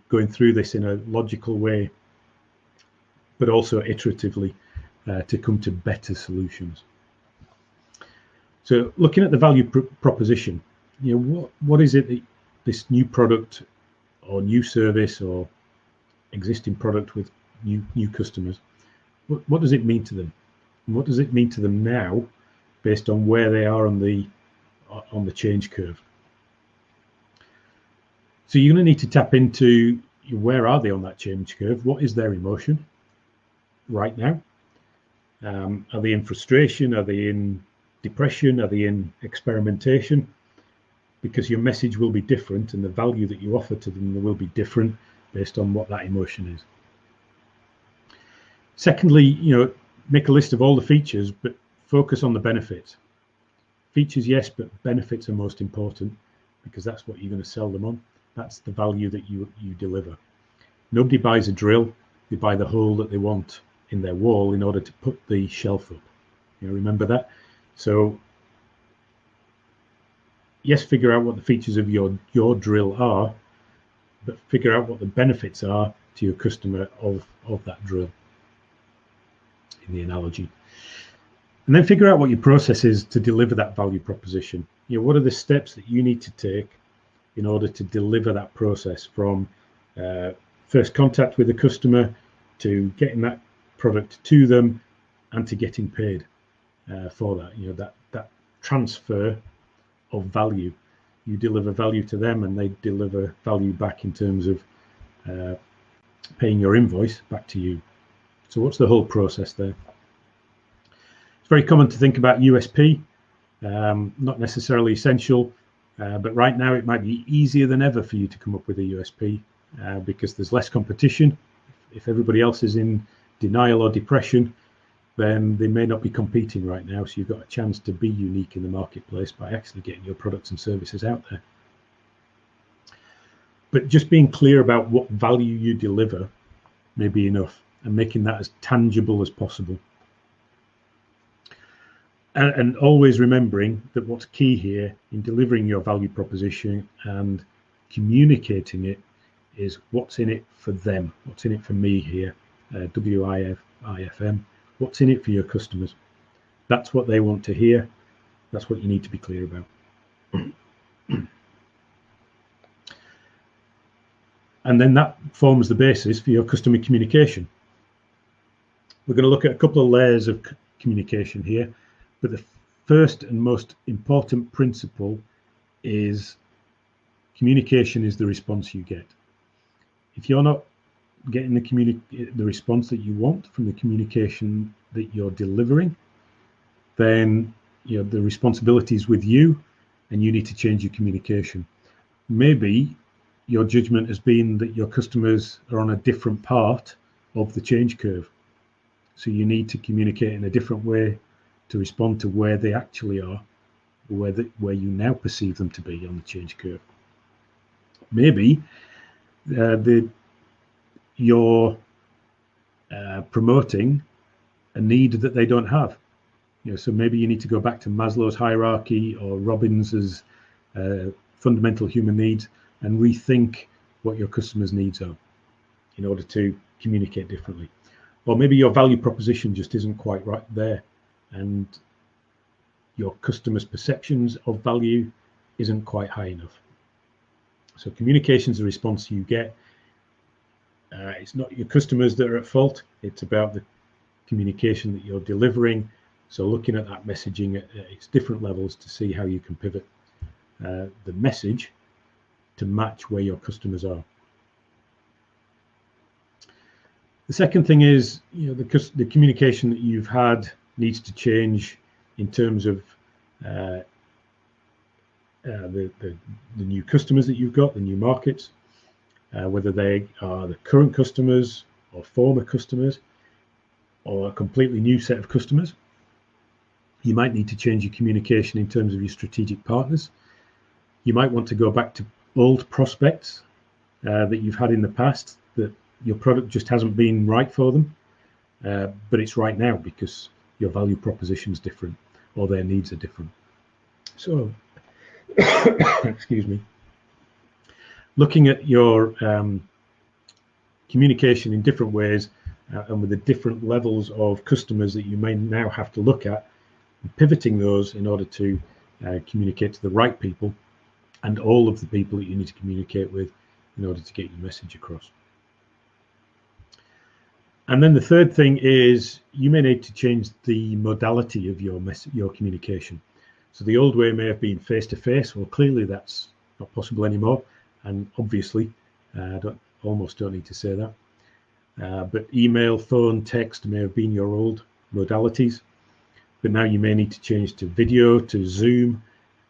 going through this in a logical way, but also iteratively to come to better solutions. So looking at the value proposition, what is it that this new product or new service or existing product with new customers, what does it mean to them? And what does it mean to them now based on where they are on the change curve? So you're going to need to tap into where are they on that change curve? What is their emotion right now? Are they in frustration? Are they in depression? Are they in experimentation? Because your message will be different and the value that you offer to them will be different based on what that emotion is. Secondly, make a list of all the features, but focus on the benefits. Features, yes, but benefits are most important because that's what you're going to sell them on. That's the value that you deliver. Nobody buys a drill, they buy the hole that they want in their wall in order to put the shelf up. Remember that? So yes, figure out what the features of your drill are, but figure out what the benefits are to your customer of that drill, in the analogy. And then figure out what your process is to deliver that value proposition. What are the steps that you need to take in order to deliver that process from first contact with the customer to getting that product to them and to getting paid for that. That transfer of value. You deliver value to them and they deliver value back in terms of paying your invoice back to you. So what's the whole process there? It's very common to think about USP. not necessarily essential, but right now it might be easier than ever for you to come up with a USP because there's less competition. If everybody else is in denial or depression, then they may not be competing right now. So you've got a chance to be unique in the marketplace by actually getting your products and services out there. But just being clear about what value you deliver may be enough, and making that as tangible as possible. And always remembering that what's key here in delivering your value proposition and communicating it is what's in it for them, what's in it for me here, WIFM, what's in it for your customers. That's what they want to hear. That's what you need to be clear about. And then that forms the basis for your customer communication. We're going to look at a couple of layers of communication here, but the first and most important principle is communication is the response you get. If you're not getting the response that you want from the communication that you're delivering, then the responsibility is with you, and you need to change your communication. Maybe your judgment has been that your customers are on a different part of the change curve, so you need to communicate in a different way to respond to where they actually are, where you now perceive them to be on the change curve. Maybe you're promoting a need that they don't have. So maybe you need to go back to Maslow's hierarchy or Robbins's fundamental human needs and rethink what your customers' needs are in order to communicate differently. Or maybe your value proposition just isn't quite right there, and your customers' perceptions of value isn't quite high enough. So communication is the response you get. It's not your customers that are at fault. It's about the communication that you're delivering. So looking at that messaging at its different levels to see how you can pivot the message to match where your customers are. The second thing is, the communication that you've had needs to change in terms of the new customers that you've got, the new markets, whether they are the current customers or former customers or a completely new set of customers. You might need to change your communication in terms of your strategic partners. You might want to go back to old prospects that you've had in the past that your product just hasn't been right for them, but it's right now because your value proposition is different or their needs are different. So, excuse me, looking at your communication in different ways and with the different levels of customers that you may now have to look at, and pivoting those in order to communicate to the right people and all of the people that you need to communicate with in order to get your message across. And then the third thing is you may need to change the modality of your communication. So the old way may have been face-to-face. Well, clearly that's not possible anymore. And obviously, almost don't need to say that. But email, phone, text may have been your old modalities. But now you may need to change to video, to Zoom,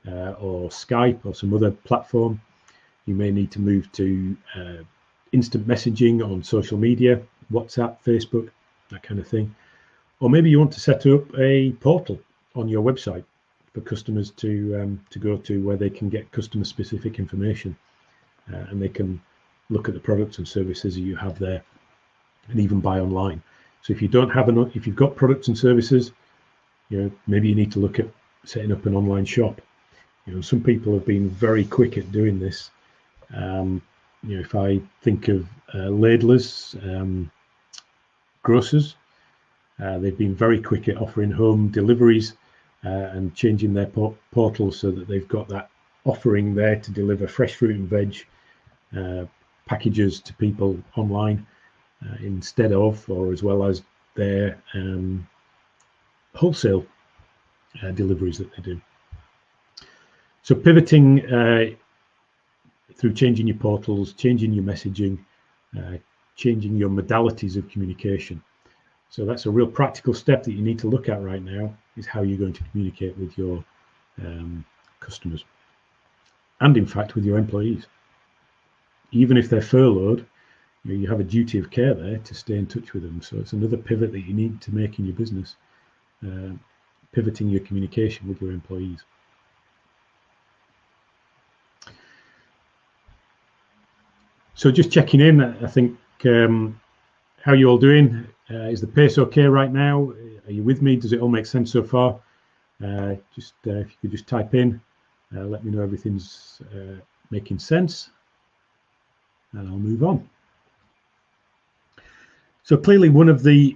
or Skype or some other platform. You may need to move to instant messaging on social media, WhatsApp, Facebook, that kind of thing. Or maybe you want to set up a portal on your website for customers to go to, where they can get customer specific information and they can look at the products and services that you have there and even buy online. So if you don't have if you've got products and services, maybe you need to look at setting up an online shop. Some people have been very quick at doing this. If I think of ladlers, grocers, they've been very quick at offering home deliveries and changing their portal so that they've got that offering there to deliver fresh fruit and veg packages to people online instead of, or as well as their wholesale deliveries that they do. So pivoting through changing your portals, changing your messaging, changing your modalities of communication. So that's a real practical step that you need to look at right now, is how you're going to communicate with your customers, and in fact with your employees. Even if they're furloughed, you have a duty of care there to stay in touch with them. So it's another pivot that you need to make in your business, pivoting your communication with your employees. So just checking in, I think, how you all doing? Is the pace okay right now? Are you with me? Does it all make sense so far? If you could just type in, let me know everything's making sense, and I'll move on. So clearly one of the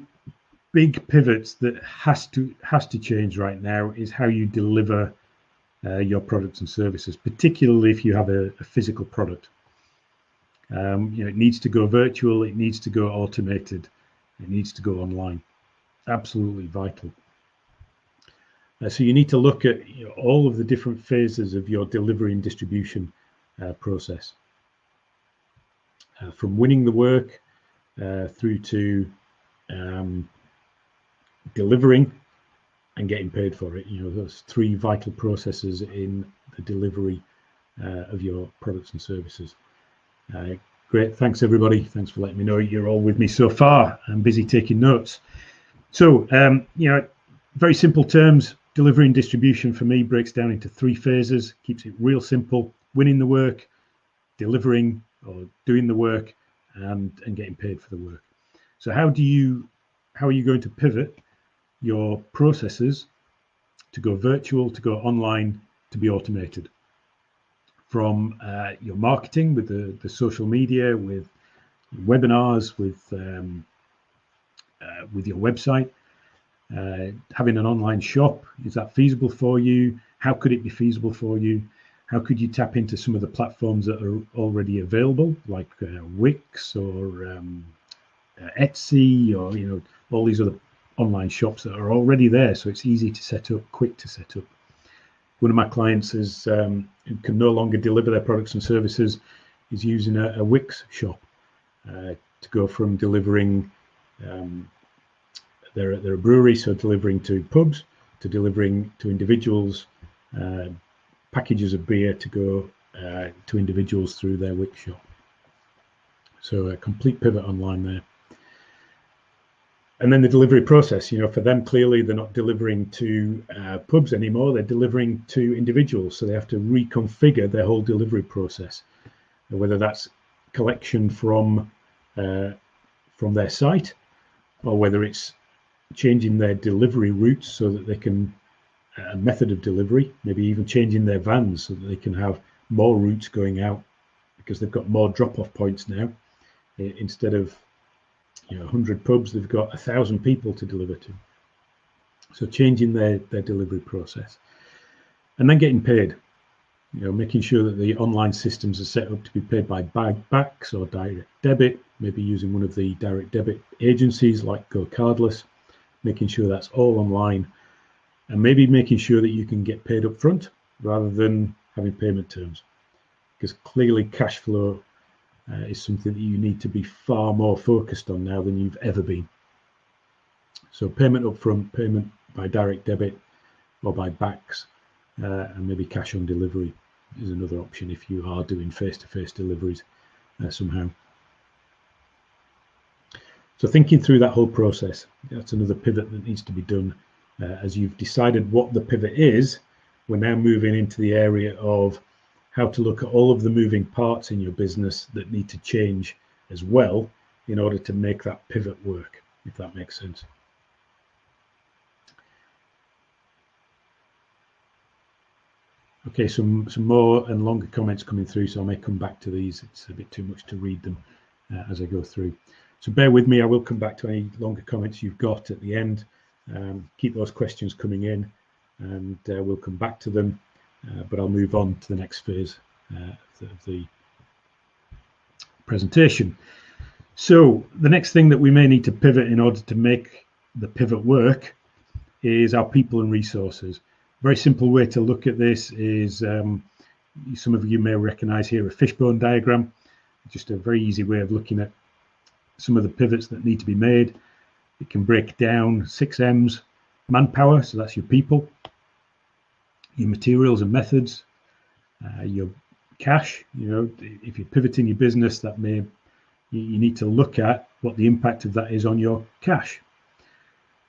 big pivots that has to change right now is how you deliver your products and services, particularly if you have a physical product. It needs to go virtual, it needs to go automated, it needs to go online. Absolutely vital. So you need to look at all of the different phases of your delivery and distribution process, from winning the work through to delivering and getting paid for it. Those three vital processes in the delivery of your products and services. Great, thanks everybody. Thanks for letting me know you're all with me so far. I'm busy taking notes. So, very simple terms, delivery and distribution for me breaks down into three phases, keeps it real simple: winning the work, delivering or doing the work, and getting paid for the work. So how are you going to pivot your processes to go virtual, to go online, to be automated? From your marketing with the social media, with webinars, with your website, having an online shop, is that feasible for you? How could it be feasible for you? How could you tap into some of the platforms that are already available, like Wix or Etsy, or all these other online shops that are already there, so it's easy to set up, quick to set up. One of my clients is who can no longer deliver their products and services is using a Wix shop to go from delivering. They're a brewery, so delivering to pubs, to delivering to individuals, packages of beer to go to individuals through their Wix shop. So a complete pivot online there. And then the delivery process, for them, clearly they're not delivering to pubs anymore, they're delivering to individuals. So they have to reconfigure their whole delivery process, whether that's collection from their site, or whether it's changing their delivery routes so that they can, a method of delivery, maybe even changing their vans so that they can have more routes going out because they've got more drop-off points now. Instead of 100 pubs, they've got 1,000 people to deliver to. So changing their delivery process, and then getting paid. Making sure that the online systems are set up to be paid by backs or direct debit. Maybe using one of the direct debit agencies like Go Cardless. Making sure that's all online, and maybe making sure that you can get paid up front rather than having payment terms, because clearly cash flow is something that you need to be far more focused on now than you've ever been. So payment up front, payment by direct debit or by backs, and maybe cash on delivery is another option if you are doing face-to-face deliveries somehow. So thinking through that whole process, that's another pivot that needs to be done. As you've decided what the pivot is, we're now moving into the area of how to look at all of the moving parts in your business that need to change as well in order to make that pivot work, if that makes sense. Okay, some more and longer comments coming through, so I may come back to these. It's a bit too much to read them as I go through. So bear with me, I will come back to any longer comments you've got at the end. Keep those questions coming in, and we'll come back to them. But I'll move on to the next phase of the presentation. So the next thing that we may need to pivot in order to make the pivot work is our people and resources. A very simple way to look at this is, some of you may recognize here a fishbone diagram, just a very easy way of looking at some of the pivots that need to be made. It can break down 6 M's: manpower, so that's your people. your materials and methods, your cash. If you're pivoting your business, you need to look at what the impact of that is on your cash.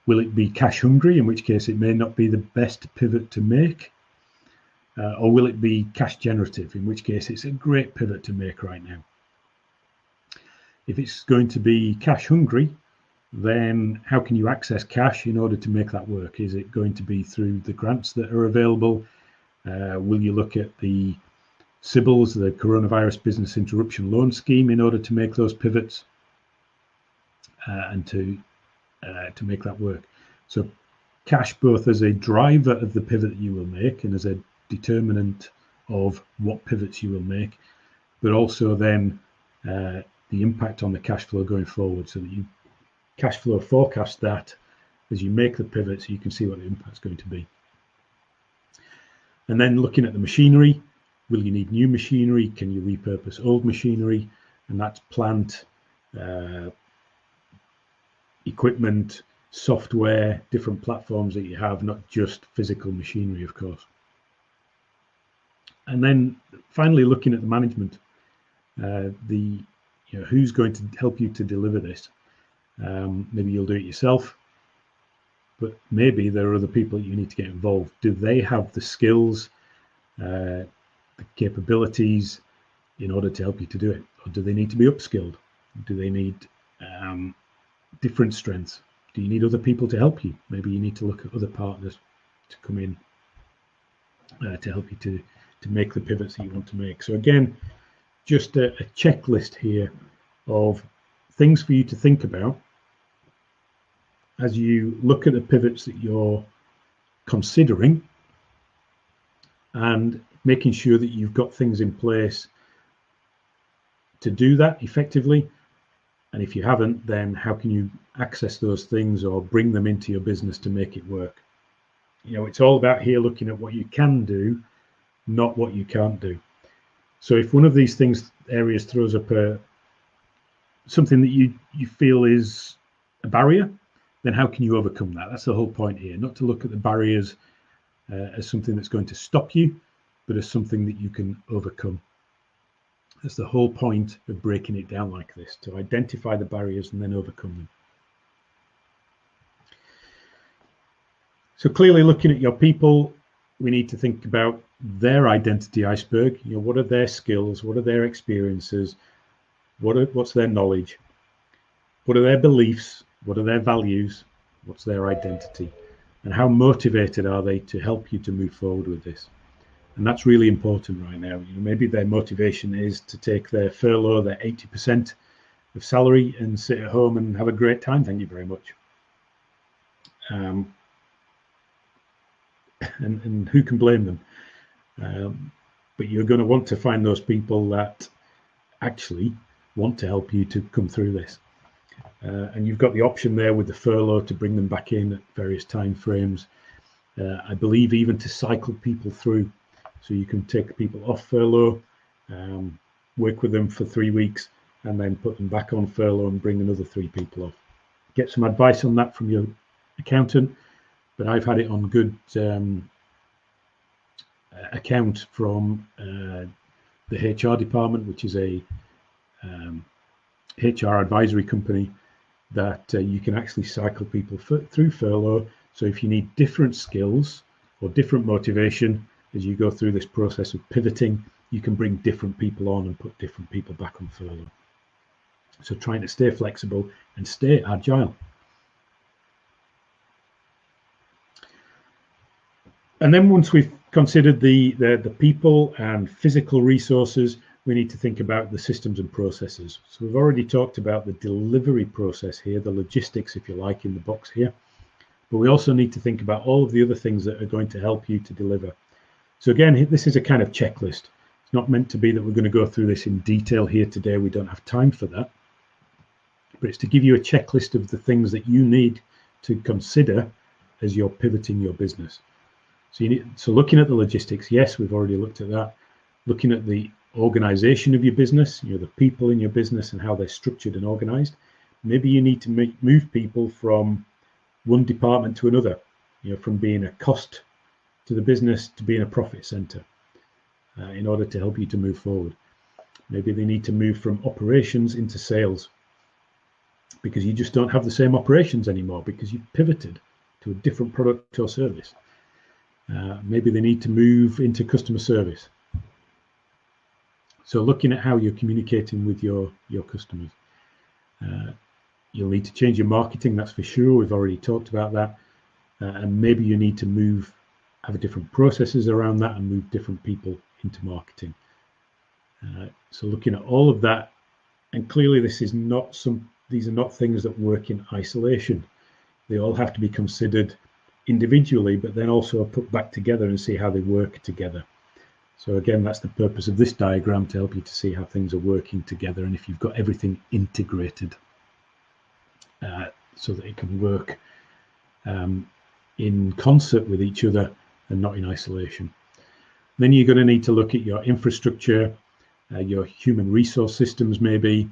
Will it be cash hungry, in which case it may not be the best pivot to make? Or will it be cash generative, in which case it's a great pivot to make right now? If it's going to be cash hungry, then how can you access cash in order to make that work? Is it going to be through the grants that are available? Will you look at the CBILS, the Coronavirus Business Interruption Loan Scheme, in order to make those pivots and to make that work? So cash both as a driver of the pivot that you will make and as a determinant of what pivots you will make, but also then the impact on the cash flow going forward, so that you cash flow forecast that as you make the pivot, so you can see what the impact's going to be. And then looking at the machinery, will you need new machinery? Can you repurpose old machinery? And that's plant, equipment, software, different platforms that you have, not just physical machinery, of course. And then finally, looking at the management, who's going to help you to deliver this? Maybe you'll do it yourself, but maybe there are other people that you need to get involved. Do they have the skills, the capabilities in order to help you to do it? Or do they need to be upskilled? Do they need different strengths? Do you need other people to help you? Maybe you need to look at other partners to come in to help you to make the pivots that you want to make. So again, just a checklist here of things for you to think about as you look at the pivots that you're considering, and making sure that you've got things in place to do that effectively. And if you haven't, then how can you access those things or bring them into your business to make it work? It's all about here looking at what you can do, not what you can't do. So if one of these areas throws up something that you feel is a barrier, then how can you overcome that? That's the whole point here, not to look at the barriers as something that's going to stop you, but as something that you can overcome. That's the whole point of breaking it down like this, to identify the barriers and then overcome them. So clearly, looking at your people, we need to think about their identity iceberg. What are their skills? What are their experiences? What's their knowledge? What are their beliefs? What are their values? What's their identity? And how motivated are they to help you to move forward with this? And that's really important right now. Maybe their motivation is to take their furlough, their 80% of salary, and sit at home and have a great time. Thank you very much. And who can blame them? But you're going to want to find those people that actually want to help you to come through this. And you've got the option there with the furlough to bring them back in at various time frames. I believe even to cycle people through. So you can take people off furlough, work with them for 3 weeks, and then put them back on furlough and bring another 3 people off. Get some advice on that from your accountant, but I've had it on good account from the HR department, which is a HR advisory company, that you can actually cycle people through furlough. So if you need different skills or different motivation as you go through this process of pivoting, you can bring different people on and put different people back on furlough. So trying to stay flexible and stay agile. And then once we've considered the people and physical resources, we need to think about the systems and processes. So we've already talked about the delivery process here, the logistics, if you like, in the box here. But we also need to think about all of the other things that are going to help you to deliver. So again, this is a kind of checklist. It's not meant to be that we're going to go through this in detail here today. We don't have time for that. But it's to give you a checklist of the things that you need to consider as you're pivoting your business. So looking at the logistics, yes, we've already looked at that. Looking at the organization of your business, the people in your business and how they're structured and organized. Maybe you need to move people from one department to another, from being a cost to the business to be in a profit center in order to help you to move forward. Maybe they need to move from operations into sales because you just don't have the same operations anymore because you've pivoted to a different product or service. Maybe they need to move into customer service. So looking at how you're communicating with your customers. You'll need to change your marketing, that's for sure. We've already talked about that. And maybe you need to have different processes around that and move different people into marketing. So looking at all of that, and clearly these are not things that work in isolation. They all have to be considered individually, but then also put back together and see how they work together. So again, that's the purpose of this diagram, to help you to see how things are working together and if you've got everything integrated so that it can work in concert with each other and not in isolation. Then you're going to need to look at your infrastructure, your human resource systems maybe,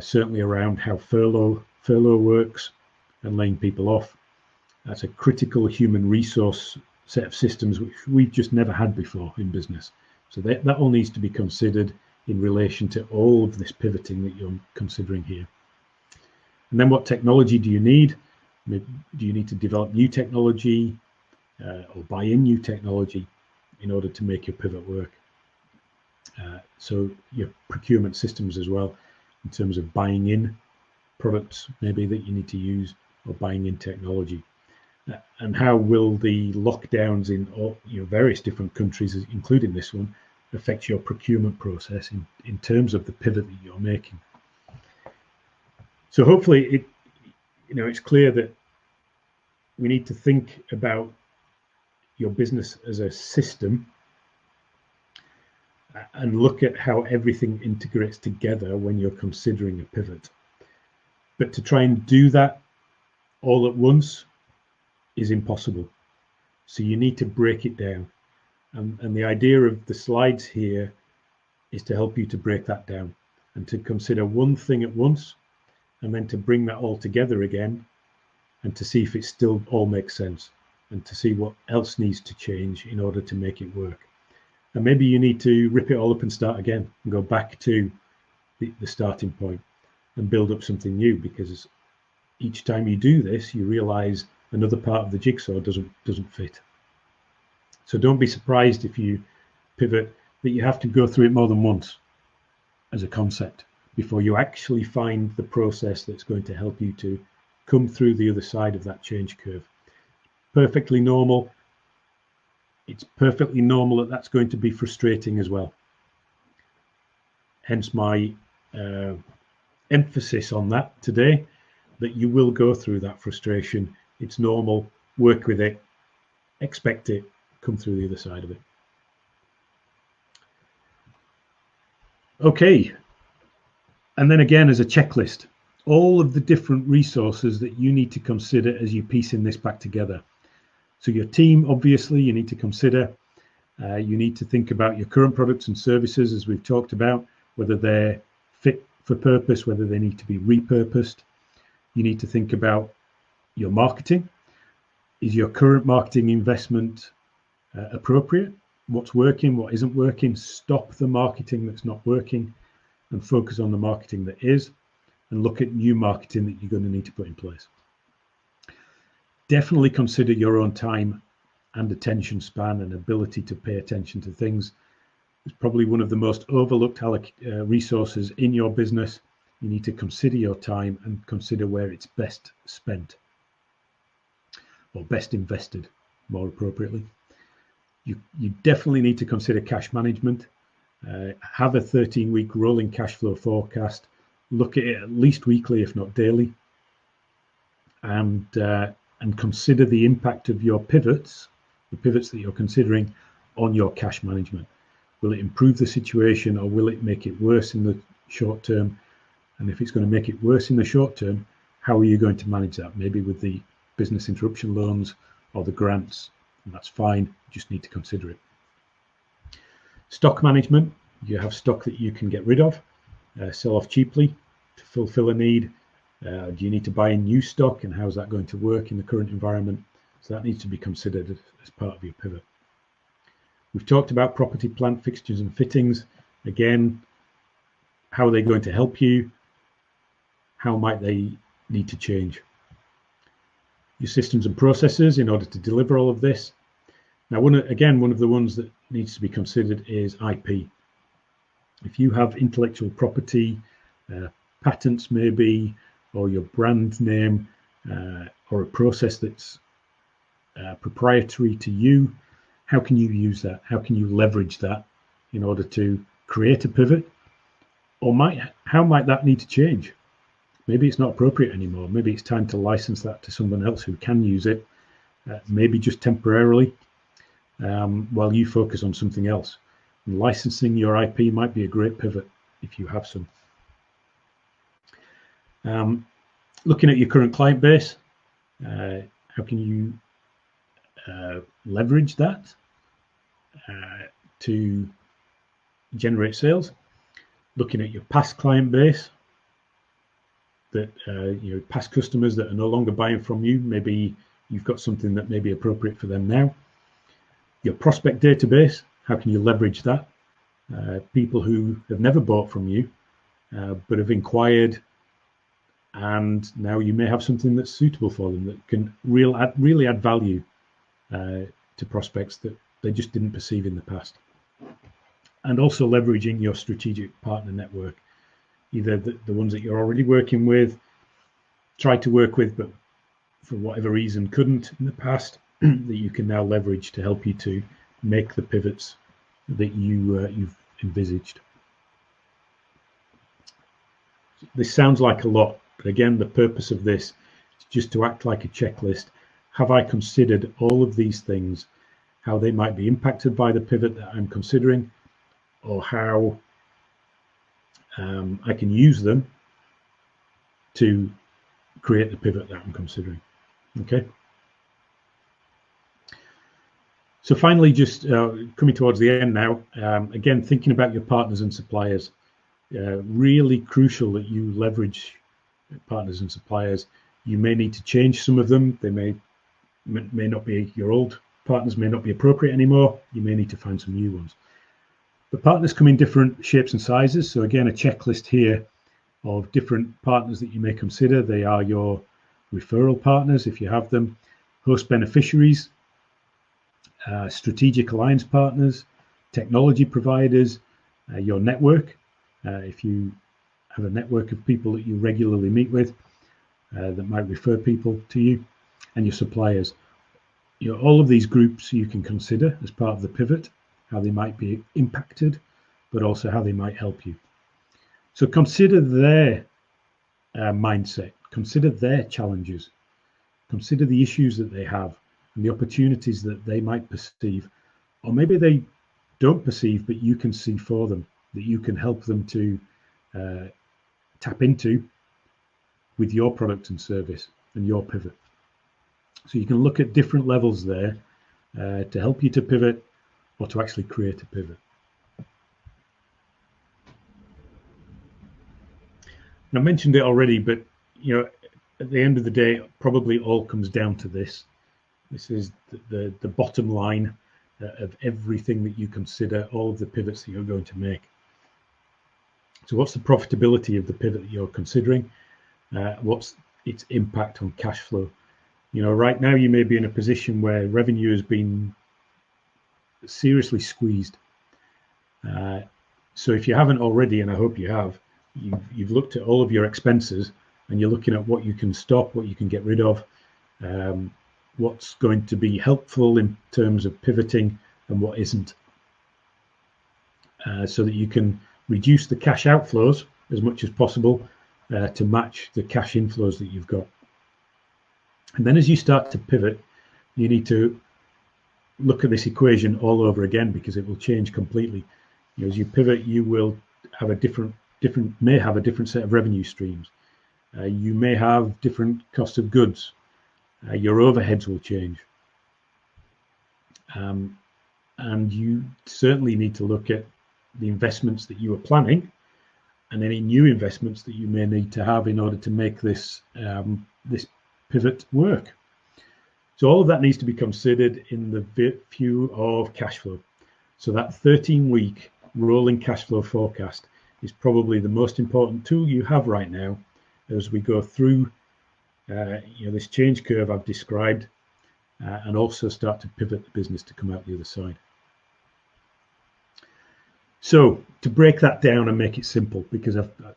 certainly around how furlough works and laying people off. That's a critical human resource set of systems which we've just never had before in business. So that all needs to be considered in relation to all of this pivoting that you're considering here. And then what technology do you need? Do you need to develop new technology or buy in new technology in order to make your pivot work? So your procurement systems as well, in terms of buying in products maybe that you need to use, or buying in technology. And how will the lockdowns in all, various different countries, including this one, affect your procurement process in terms of the pivot that you're making? So hopefully it's clear that we need to think about your business as a system and look at how everything integrates together when you're considering a pivot. But to try and do that all at once is impossible. So you need to break it down. And the idea of the slides here is to help you to break that down and to consider one thing at once, and then to bring that all together again and to see if it still all makes sense, and to see what else needs to change in order to make it work. And maybe you need to rip it all up and start again and go back to the starting point and build up something new, because each time you do this, you realize another part of the jigsaw doesn't fit. So don't be surprised if you pivot that you have to go through it more than once as a concept before you actually find the process that's going to help you to come through the other side of that change curve. Perfectly normal. It's perfectly normal that that's going to be frustrating as well. Hence my emphasis on that today, that you will go through that frustration. It's normal. Work with it, expect it, come through the other side of it. Okay. And then again, as a checklist, all of the different resources that you need to consider as you piecing this back together. So your team, obviously, you need to consider. You need to think about your current products and services, as we've talked about, whether they're fit for purpose, whether they need to be repurposed. You need to think about your marketing. Is your current marketing investment appropriate? What's working, what isn't working? Stop the marketing that's not working and focus on the marketing that is, and look at new marketing that you're going to need to put in place. Definitely consider your own time and attention span and ability to pay attention to things. It's probably one of the most overlooked resources in your business. You need to consider your time and consider where it's best spent, or best invested, more appropriately. You definitely need to consider cash management. Have a 13-week rolling cash flow forecast. Look at it at least weekly, if not daily, and consider the impact of your pivots, the pivots that you're considering, on your cash management. Will it improve the situation, or will it make it worse in the short term? And if it's going to make it worse in the short term, how are you going to manage that? Maybe with the business interruption loans or the grants, and that's fine. You just need to consider it. Stock management. You have stock that you can get rid of, sell off cheaply to fulfill a need. Do you need to buy in new stock, and how's that going to work in the current environment? So that needs to be considered as part of your pivot. We've talked about property, plant, fixtures and fittings. Again, how are they going to help you? How might they need to change? Your systems and processes in order to deliver all of this. Now, one of the ones that needs to be considered is IP. If you have intellectual property, patents maybe, or your brand name, or a process that's proprietary to you, how can you use that? How can you leverage that in order to create a pivot? Or how might that need to change? Maybe it's not appropriate anymore. Maybe it's time to license that to someone else who can use it, maybe just temporarily, while you focus on something else. And licensing your IP might be a great pivot if you have some. Looking at your current client base, how can you leverage that to generate sales? Looking at your past client base, that past customers that are no longer buying from you, maybe you've got something that may be appropriate for them now. Your prospect database, how can you leverage that? People who have never bought from you, but have inquired, and now you may have something that's suitable for them that can really add value to prospects that they just didn't perceive in the past. And also leveraging your strategic partner network, either the ones that you're already working with, tried to work with, but for whatever reason couldn't in the past, that you can now leverage to help you to make the pivots that you've envisaged. This sounds like a lot, but again, the purpose of this is just to act like a checklist. Have I considered all of these things, how they might be impacted by the pivot that I'm considering, or how I can use them to create the pivot that I'm considering? Okay. So finally, just coming towards the end now, again, thinking about your partners and suppliers. Really crucial that you leverage partners and suppliers. You may need to change some of them. They may not be, your old partners may not be appropriate anymore. You may need to find some new ones. But partners come in different shapes and sizes. So again, a checklist here of different partners that you may consider. They are your referral partners, if you have them, host beneficiaries, strategic alliance partners, technology providers, your network, if you have a network of people that you regularly meet with that might refer people to you, and your suppliers. All of these groups you can consider as part of the pivot, how they might be impacted, but also how they might help you. So consider their mindset, consider their challenges, consider the issues that they have and the opportunities that they might perceive, or maybe they don't perceive, but you can see for them, that you can help them to tap into with your product and service and your pivot. So you can look at different levels there to help you to pivot or to actually create a pivot. I mentioned it already, but at the end of the day, it probably all comes down to this. This is the bottom line of everything that you consider, all of the pivots that you're going to make. So what's the profitability of the pivot that you're considering? What's its impact on cash flow? Right now you may be in a position where revenue has been seriously squeezed. So if you haven't already, and I hope you have, you've looked at all of your expenses and you're looking at what you can stop, what you can get rid of, what's going to be helpful in terms of pivoting and what isn't, so that you can reduce the cash outflows as much as possible to match the cash inflows that you've got. And then as you start to pivot, you need to look at this equation all over again, because it will change completely. As you pivot, you will have a different set of revenue streams. You may have different cost of goods. Your overheads will change. And you certainly need to look at the investments that you are planning and any new investments that you may need to have in order to make this this pivot work. So all of that needs to be considered in the view of cash flow. So that 13-week rolling cash flow forecast is probably the most important tool you have right now as we go through this change curve I've described, and also start to pivot the business to come out the other side. So to break that down and make it simple, because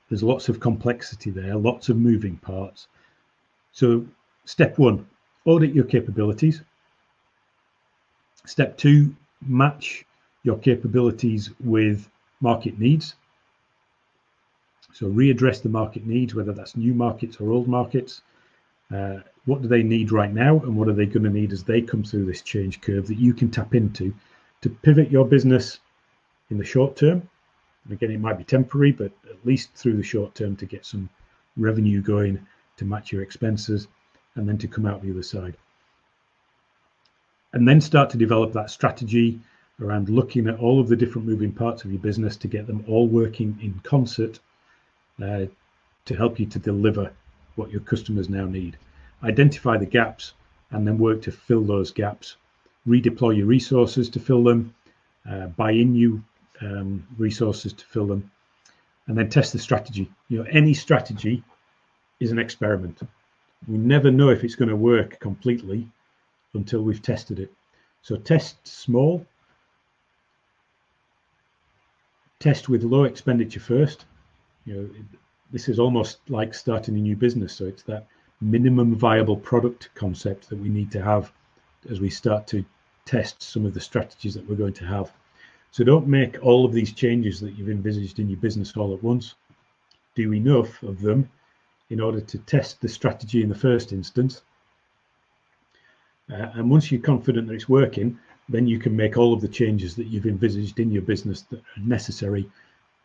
there's lots of complexity there, lots of moving parts. So step one, audit your capabilities. Step two, match your capabilities with market needs. So readdress the market needs, whether that's new markets or old markets. What do they need right now, and what are they going to need as they come through this change curve that you can tap into to pivot your business in the short term. And again, it might be temporary, but at least through the short term to get some revenue going to match your expenses, and then to come out the other side. And then start to develop that strategy around looking at all of the different moving parts of your business to get them all working in concert to help you to deliver what your customers now need. Identify the gaps and then work to fill those gaps. Redeploy your resources to fill them, buy in new resources to fill them, and then test the strategy. Any strategy is an experiment. We never know if it's going to work completely until we've tested it. So test small, test with low expenditure first. This is almost like starting a new business. So it's that minimum viable product concept that we need to have as we start to test some of the strategies that we're going to have. So don't make all of these changes that you've envisaged in your business all at once. Do enough of them in order to test the strategy in the first instance. And once you're confident that it's working, then you can make all of the changes that you've envisaged in your business that are necessary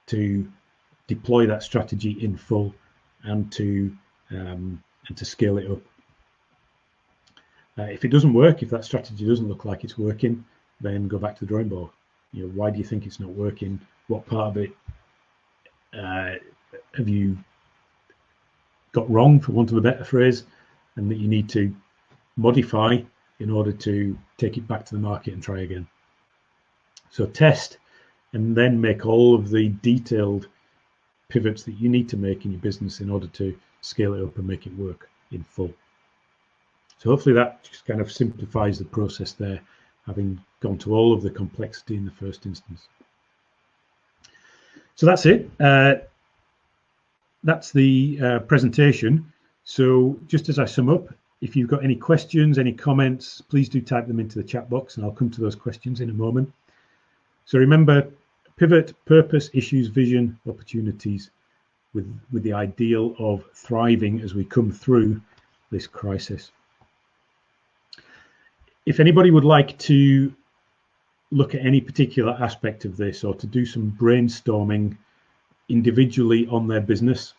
to deploy that strategy in full and to scale it up. If it doesn't work, if that strategy doesn't look like it's working, then go back to the drawing board. Why do you think it's not working? What part of it have you got wrong, for want of a better phrase, and that you need to modify in order to take it back to the market and try again? So test and then make all of the detailed pivots that you need to make in your business in order to scale it up and make it work in full. So hopefully that just kind of simplifies the process there, having gone to all of the complexity in the first instance. So that's it. That's the presentation. So just as I sum up, if you've got any questions, any comments, please do type them into the chat box and I'll come to those questions in a moment. So remember, pivot, purpose, issues, vision, opportunities, with the ideal of thriving as we come through this crisis. If anybody would like to look at any particular aspect of this or to do some brainstorming individually on their business,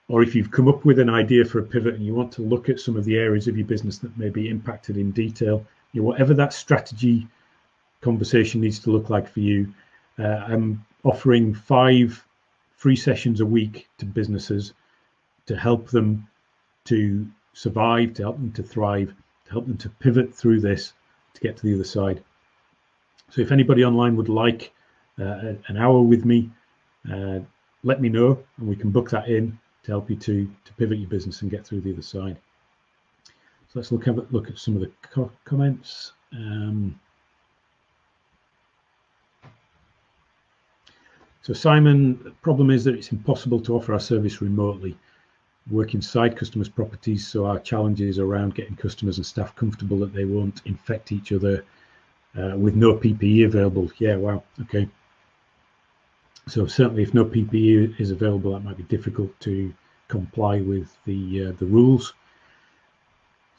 or if you've come up with an idea for a pivot and you want to look at some of the areas of your business that may be impacted in detail, whatever that strategy conversation needs to look like for you, I'm offering 5 free sessions a week to businesses to help them to survive, to help them to thrive, to help them to pivot through this to get to the other side. So if anybody online would like an hour with me, let me know and we can book that in to help you to pivot your business and get through the other side. So let's look at some of the comments. So Simon, the problem is that it's impossible to offer our service remotely. Work inside customers' properties, so our challenges around getting customers and staff comfortable that they won't infect each other with no PPE available. Yeah, wow, okay. So certainly if no PPE is available, that might be difficult to comply with the rules.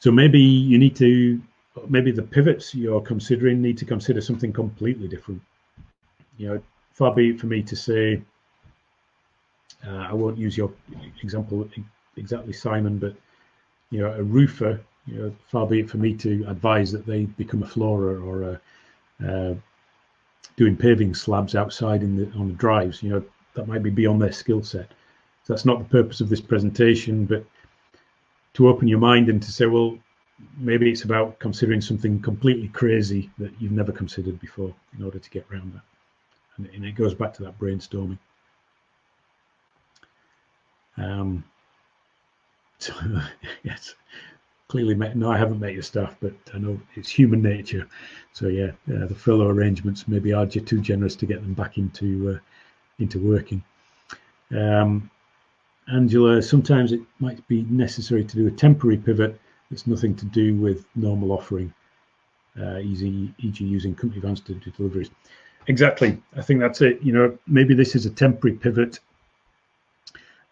So maybe you need to, maybe the pivots you're considering need to consider something completely different. Far be it for me to say, I won't use your example exactly, Simon, but a roofer, far be it for me to advise that they become a floorer or doing paving slabs outside on the drives. That might be beyond their skill set. So that's not the purpose of this presentation, but to open your mind and to say, well, maybe it's about considering something completely crazy that you've never considered before in order to get around that. And it goes back to that brainstorming. So, yes, clearly, no, I haven't met your staff, but I know it's human nature. So yeah, the furlough arrangements maybe are too generous to get them back into working. Angela, sometimes it might be necessary to do a temporary pivot that's nothing to do with normal offering, e.g. using company vans to do deliveries. Exactly, I think that's it. Maybe this is a temporary pivot,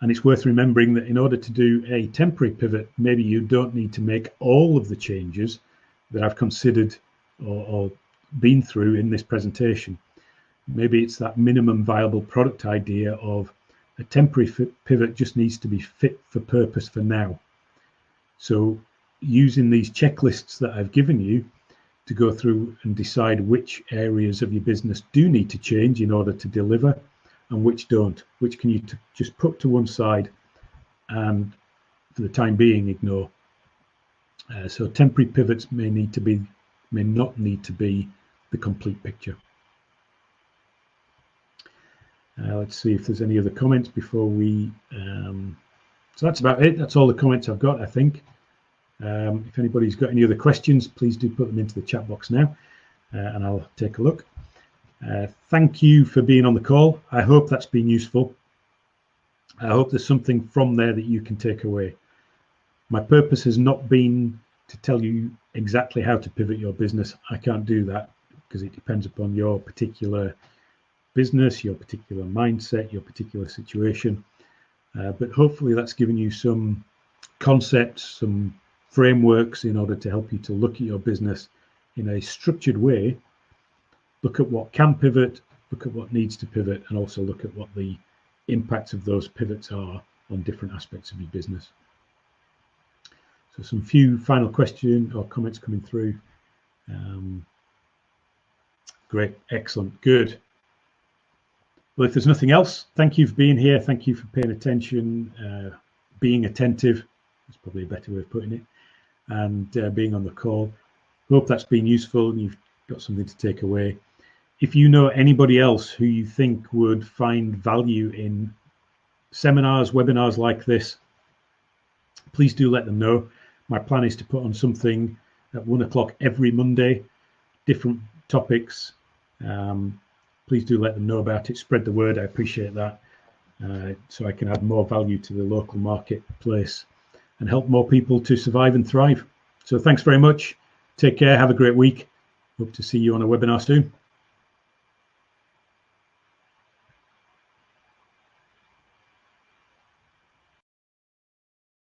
and it's worth remembering that in order to do a temporary pivot, maybe you don't need to make all of the changes that I've considered or been through in this presentation. Maybe it's that minimum viable product idea of a temporary pivot just needs to be fit for purpose for now. So using these checklists that I've given you to go through and decide which areas of your business do need to change in order to deliver and which don't, which can you just put to one side and for the time being ignore. So temporary pivots may not need to be the complete picture. Let's see if there's any other comments before we. So that's about it. That's all the comments I've got, I think. If anybody's got any other questions, please do put them into the chat box now, and I'll take a look. Thank you for being on the call. I hope that's been useful. I hope there's something from there that you can take away. My purpose has not been to tell you exactly how to pivot your business. I can't do that because it depends upon your particular business, your particular mindset, your particular situation. But hopefully that's given you some concepts, some frameworks in order to help you to look at your business in a structured way, look at what can pivot, look at what needs to pivot, and also look at what the impacts of those pivots are on different aspects of your business. So some few final questions or comments coming through. Great, excellent, good. Well, if there's nothing else, thank you for being here. Thank you for paying attention, being attentive. That's probably a better way of putting it. And being on the call. Hope that's been useful and you've got something to take away. If you know anybody else who you think would find value in seminars, webinars like this, please do let them know. My plan is to put on something at 1 o'clock every Monday, different topics. Please do let them know about it. Spread the word. I appreciate that. So I can add more value to the local marketplace and help more people to survive and thrive. So thanks very much. Take care. Have a great week. Hope to see you on a webinar soon.